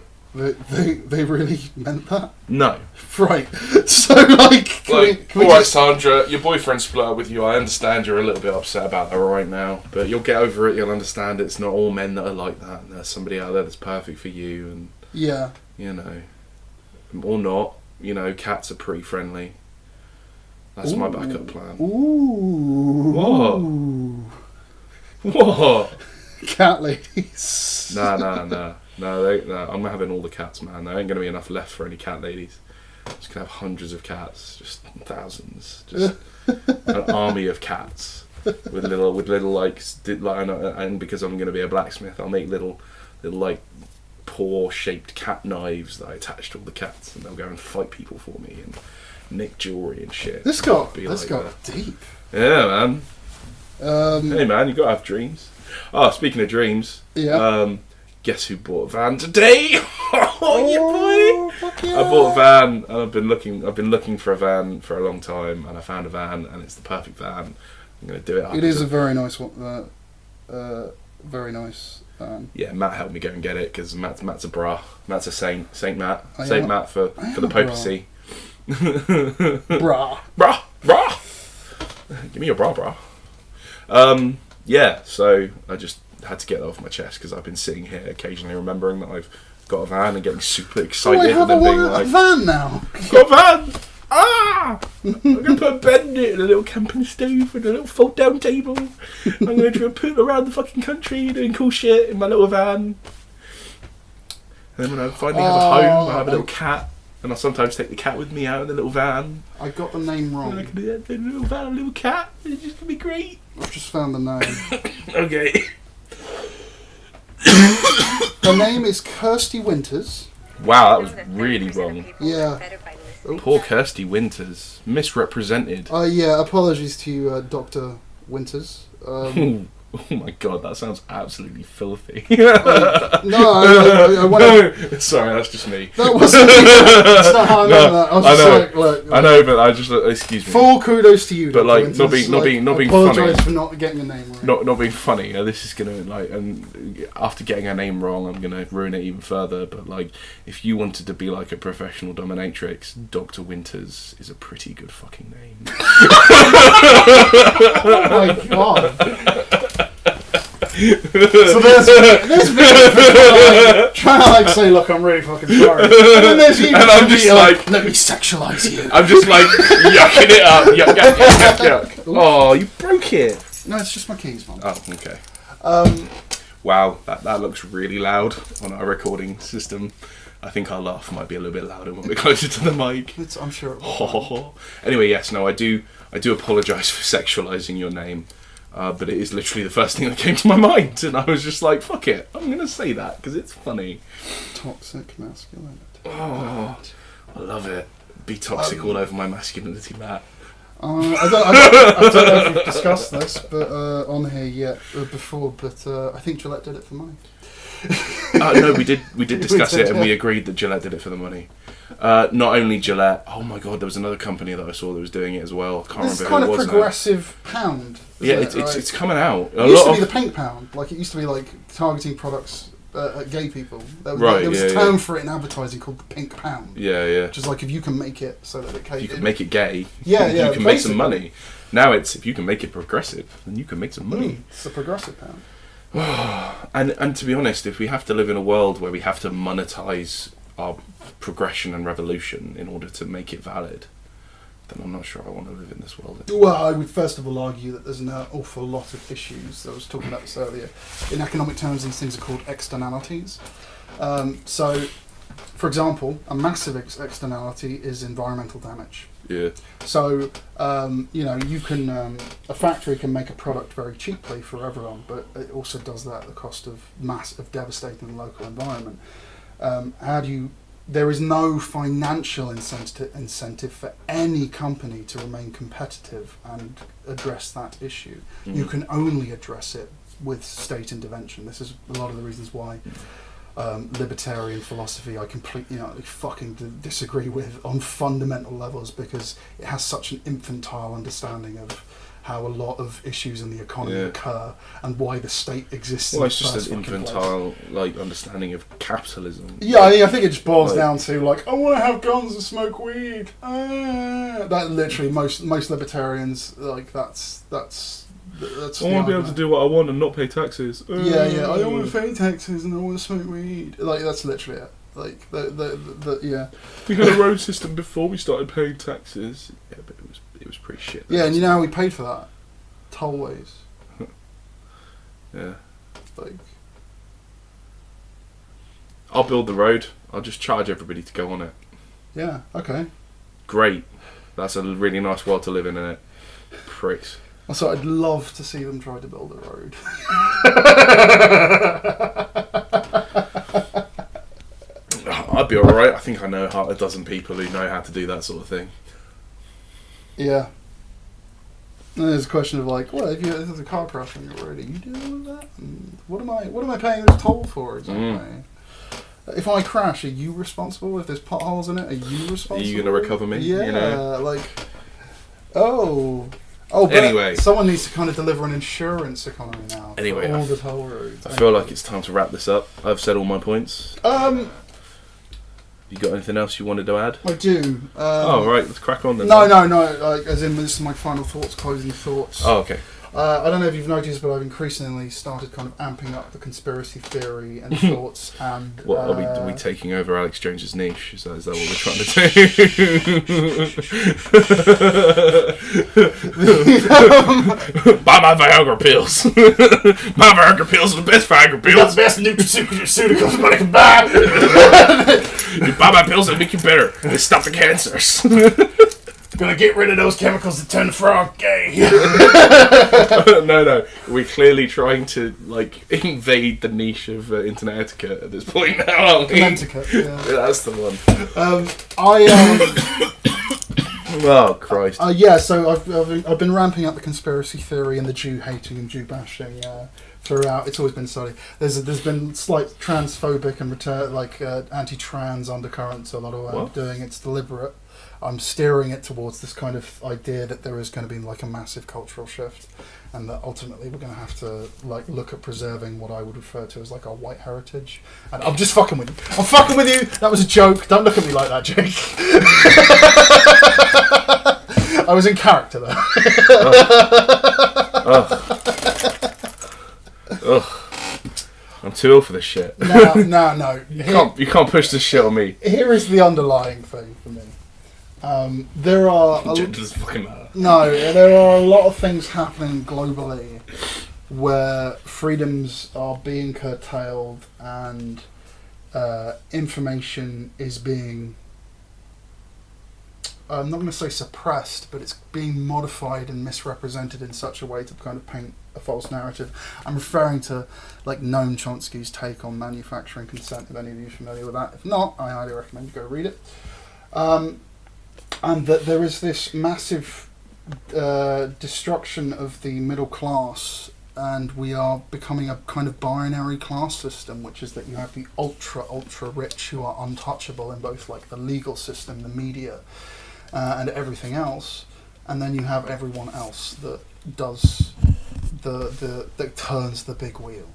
they really meant that? No. Right. So, like... Alright, Sandra, your boyfriend split up with you. I understand you're a little bit upset about that right now. But you'll get over it. You'll understand it's not all men that are like that. And there's somebody out there that's perfect for you. And, yeah. Or not. Cats are pretty friendly. That's my backup plan. Ooh. What? Cat ladies. No. I'm having all the cats, man. There ain't going to be enough left for any cat ladies. I'm just going to have hundreds of cats. Just thousands. Just an army of cats. With little and because I'm going to be a blacksmith, I'll make little like paw-shaped cat knives that I attach to all the cats, and they'll go and fight people for me and nick jewellery and shit. This got deep. Yeah, man. Hey, man, you got to have dreams. Oh, speaking of dreams, yeah. Guess who bought a van today? Oh, yeah, boy! Fuck yeah. I bought a van, and I've been looking for a van for a long time, and I found a van, and it's the perfect van. I'm going to do it. It is a very nice one. Very nice van. Yeah, Matt helped me go and get it because Matt's a bra. Matt's a Saint Matt. Saint Matt for the papacy. Bra. Give me your bra. Yeah, so I just had to get that off my chest because I've been sitting here occasionally remembering that I've got a van and getting super excited. I have and then being like, a van now. Got a van! I'm going to put a bed in it and a little camping stove and a little fold down table. I'm going to poop around the fucking country doing cool shit in my little van. And then when I finally have a home, I have a little cat. And I'll sometimes take the cat with me out in the little van. I got the name wrong. And I can do that in a little van, a little cat. It's just going to be great. I've just found the name. Okay. The name is Kirsty Winters. Wow, that was really wrong. Yeah. Poor Kirsty Winters. Misrepresented. Yeah, apologies to you, Dr. Winters. Oh my god, that sounds absolutely filthy. I Sorry, that's just me. That wasn't that's not how I meant that. I was just like, look. I know, but I just excuse me. Full kudos to you, but Dr. like, Winters. not being funny. Apologise for not getting the name right. Not being funny. This is gonna and after getting her name wrong, I'm gonna ruin it even further. But like, if you wanted to be like a professional dominatrix, Dr. Winters is a pretty good fucking name. Oh my god. So there's me trying to like say, look, I'm really fucking sorry. And then there's you, and I'm just like, let me sexualise you. I'm just like yucking it up. Yuck. Oh, you broke it. No, it's just my keys, man. Oh, okay. Wow, that looks really loud on our recording system. I think our laugh might be a little bit louder when we're closer to the mic. I'm sure it will. Anyway, yes, no, I do apologise for sexualising your name. But it is literally the first thing that came to my mind, and I was just like, fuck it, I'm going to say that, because it's funny. Toxic masculinity. Oh, I love it. Be toxic all over my masculinity, Matt. I don't know if we've discussed this but on here yet before, but I think Gillette did it for money. No, we did discuss it, and we agreed that Gillette did it for the money. Not only Gillette, oh my god, there was another company that I saw that was doing it as well. I can't remember It's who kind it of was progressive pound. Yeah, Right? it's coming out. It used to be the pink pound. Like, it used to be like targeting products at gay people. There was a term for it in advertising called the pink pound. Yeah. Which is like, if you can make it so that it can... If you can make it gay, yeah, you can make some money. Now it's, if you can make it progressive, then you can make some money. It's the progressive pound. And to be honest, if we have to live in a world where we have to monetize our progression and revolution in order to make it valid, then I'm not sure I want to live in this world anymore. Well, I would first of all argue that there's an awful lot of issues. I was talking about this earlier. In economic terms, these things are called externalities. So, for example, a massive externality is environmental damage. Yeah. So, you can a factory can make a product very cheaply for everyone, but it also does that at the cost of devastating the local environment. There is no financial incentive for any company to remain competitive and address that issue. You can only address it with state intervention. This is a lot of the reasons why libertarian philosophy I completely fucking disagree with on fundamental levels, because it has such an infantile understanding of how a lot of issues in the economy occur and why the state exists. Well, it's just an infantile understanding of capitalism. Yeah, I think it just boils down to I want to have guns and smoke weed. That literally most libertarians that's I want to be able to do what I want and not pay taxes. Yeah, I don't want to pay taxes and I want to smoke weed. That's literally it. Yeah. We had a road system before we started paying taxes. Yeah, but it was pretty shit. Yeah, and you know how we paid for that? Tollways. Yeah. I'll build the road. I'll just charge everybody to go on it. Yeah, okay. Great. That's a really nice world to live in, isn't it? Pricks. So I'd love to see them try to build a road. I'd be alright. I think I know a dozen people who know how to do that sort of thing. Yeah. And there's a question of if there's a car crash on your road, are you dealing with that? And what am I paying this toll for exactly? If I crash, are you responsible? If there's potholes in it, are you responsible? Are you going to recover me? Yeah, but anyway, someone needs to kind of deliver an insurance economy now. Anyway, for all the toll roads. I feel like it's time to wrap this up. I've said all my points. You got anything else you wanted to add? I do. Right, let's crack on then. No. As in, this is my final thoughts, closing thoughts. Oh, okay. I don't know if you've noticed, but I've increasingly started kind of amping up the conspiracy theory and thoughts. And what are we taking over Alex Jones's niche? Is that what we're trying to do? Buy my Viagra pills. My Viagra pills are the best Viagra pills. Got the best nutraceuticals money can buy. You buy my pills, they make you better. They stop the cancers. Gonna get rid of those chemicals that turn the frog gay. No. We're clearly trying to invade the niche of internet etiquette at this point now, aren't we? Etiquette, yeah. That's the one. Oh Christ. So I've been ramping up the conspiracy theory and the Jew hating and Jew bashing throughout. It's always been studied. There's been slight transphobic and anti-trans undercurrents to a lot of what I'm doing. It's deliberate. I'm steering it towards this kind of idea that there is going to be a massive cultural shift, and that ultimately we're going to have to look at preserving what I would refer to as our white heritage. And I'm just fucking with you. I'm fucking with you. That was a joke. Don't look at me like that, Jake. I was in character there. I'm too ill for this shit. No. You can't push this shit on me. Here is the underlying thing for me. There are doesn't fucking matter. No, there are a lot of things happening globally where freedoms are being curtailed and information is being I'm not going to say suppressed, but it's being modified and misrepresented in such a way to kind of paint a false narrative. I'm referring to like Noam Chomsky's take on manufacturing consent. If any of you are familiar with that, if not, I highly recommend you go read it. And that there is this massive destruction of the middle class, and we are becoming a kind of binary class system, which is that you have the ultra rich who are untouchable in both like the legal system, the media, and everything else, and then you have everyone else that does that turns the big wheel.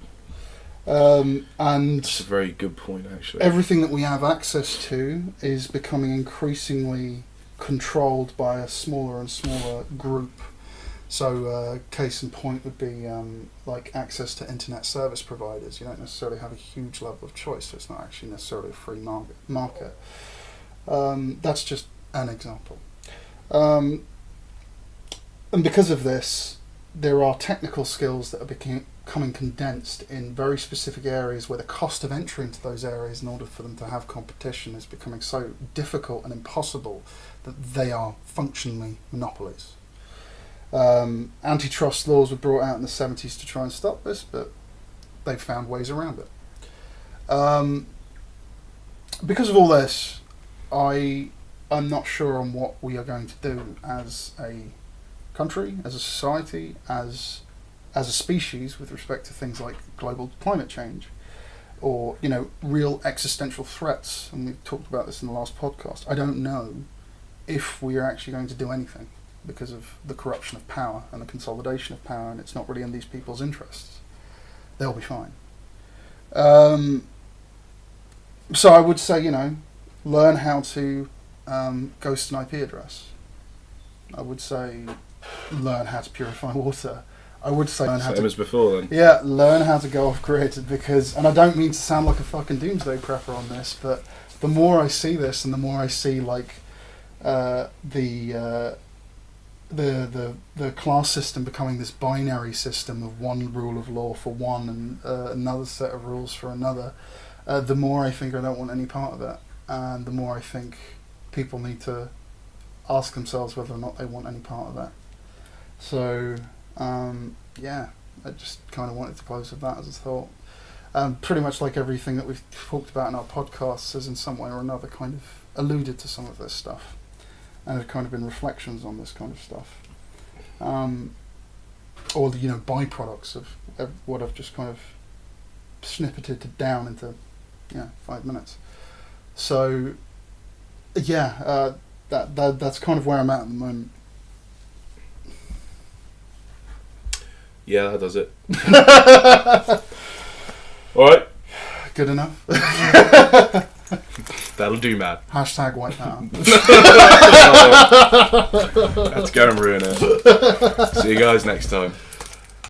And that's a very good point, actually. Everything that we have access to is becoming increasingly controlled by a smaller and smaller group. So case in point would be like access to internet service providers. You don't necessarily have a huge level of choice, so it's not actually necessarily a free market. That's just an example. And because of this, there are technical skills that are becoming condensed in very specific areas where the cost of entry into those areas in order for them to have competition is becoming so difficult and impossible that they are functionally monopolies. Antitrust laws were brought out in the 70s to try and stop this, but they've found ways around it. Because of all this, I'm not sure on what we are going to do as a country, as a society, as a species with respect to things like global climate change, or real existential threats. And we talked about this in the last podcast. I don't know if we are actually going to do anything because of the corruption of power and the consolidation of power, and it's not really in these people's interests. They'll be fine. So I would say, learn how to ghost an IP address. I would say learn how to purify water. I would say learn how Same as before then. Yeah, learn how to go off grid, because, and I don't mean to sound like a fucking doomsday prepper on this, but the more I see this and the more I see like the class system becoming this binary system of one rule of law for one and another set of rules for another, the more I think I don't want any part of it, and the more I think people need to ask themselves whether or not they want any part of that. So yeah, I just kind of wanted to close with that as a thought. Pretty much like everything that we've talked about in our podcasts has in some way or another kind of alluded to some of this stuff, and have kind of been reflections on this kind of stuff, or the byproducts of what I've just kind of snippeted down into 5 minutes. So yeah, that's kind of where I'm at the moment. Yeah, that does it. Alright. Good enough. That'll do, man. Hashtag white power. Let's go and ruin it. See you guys next time.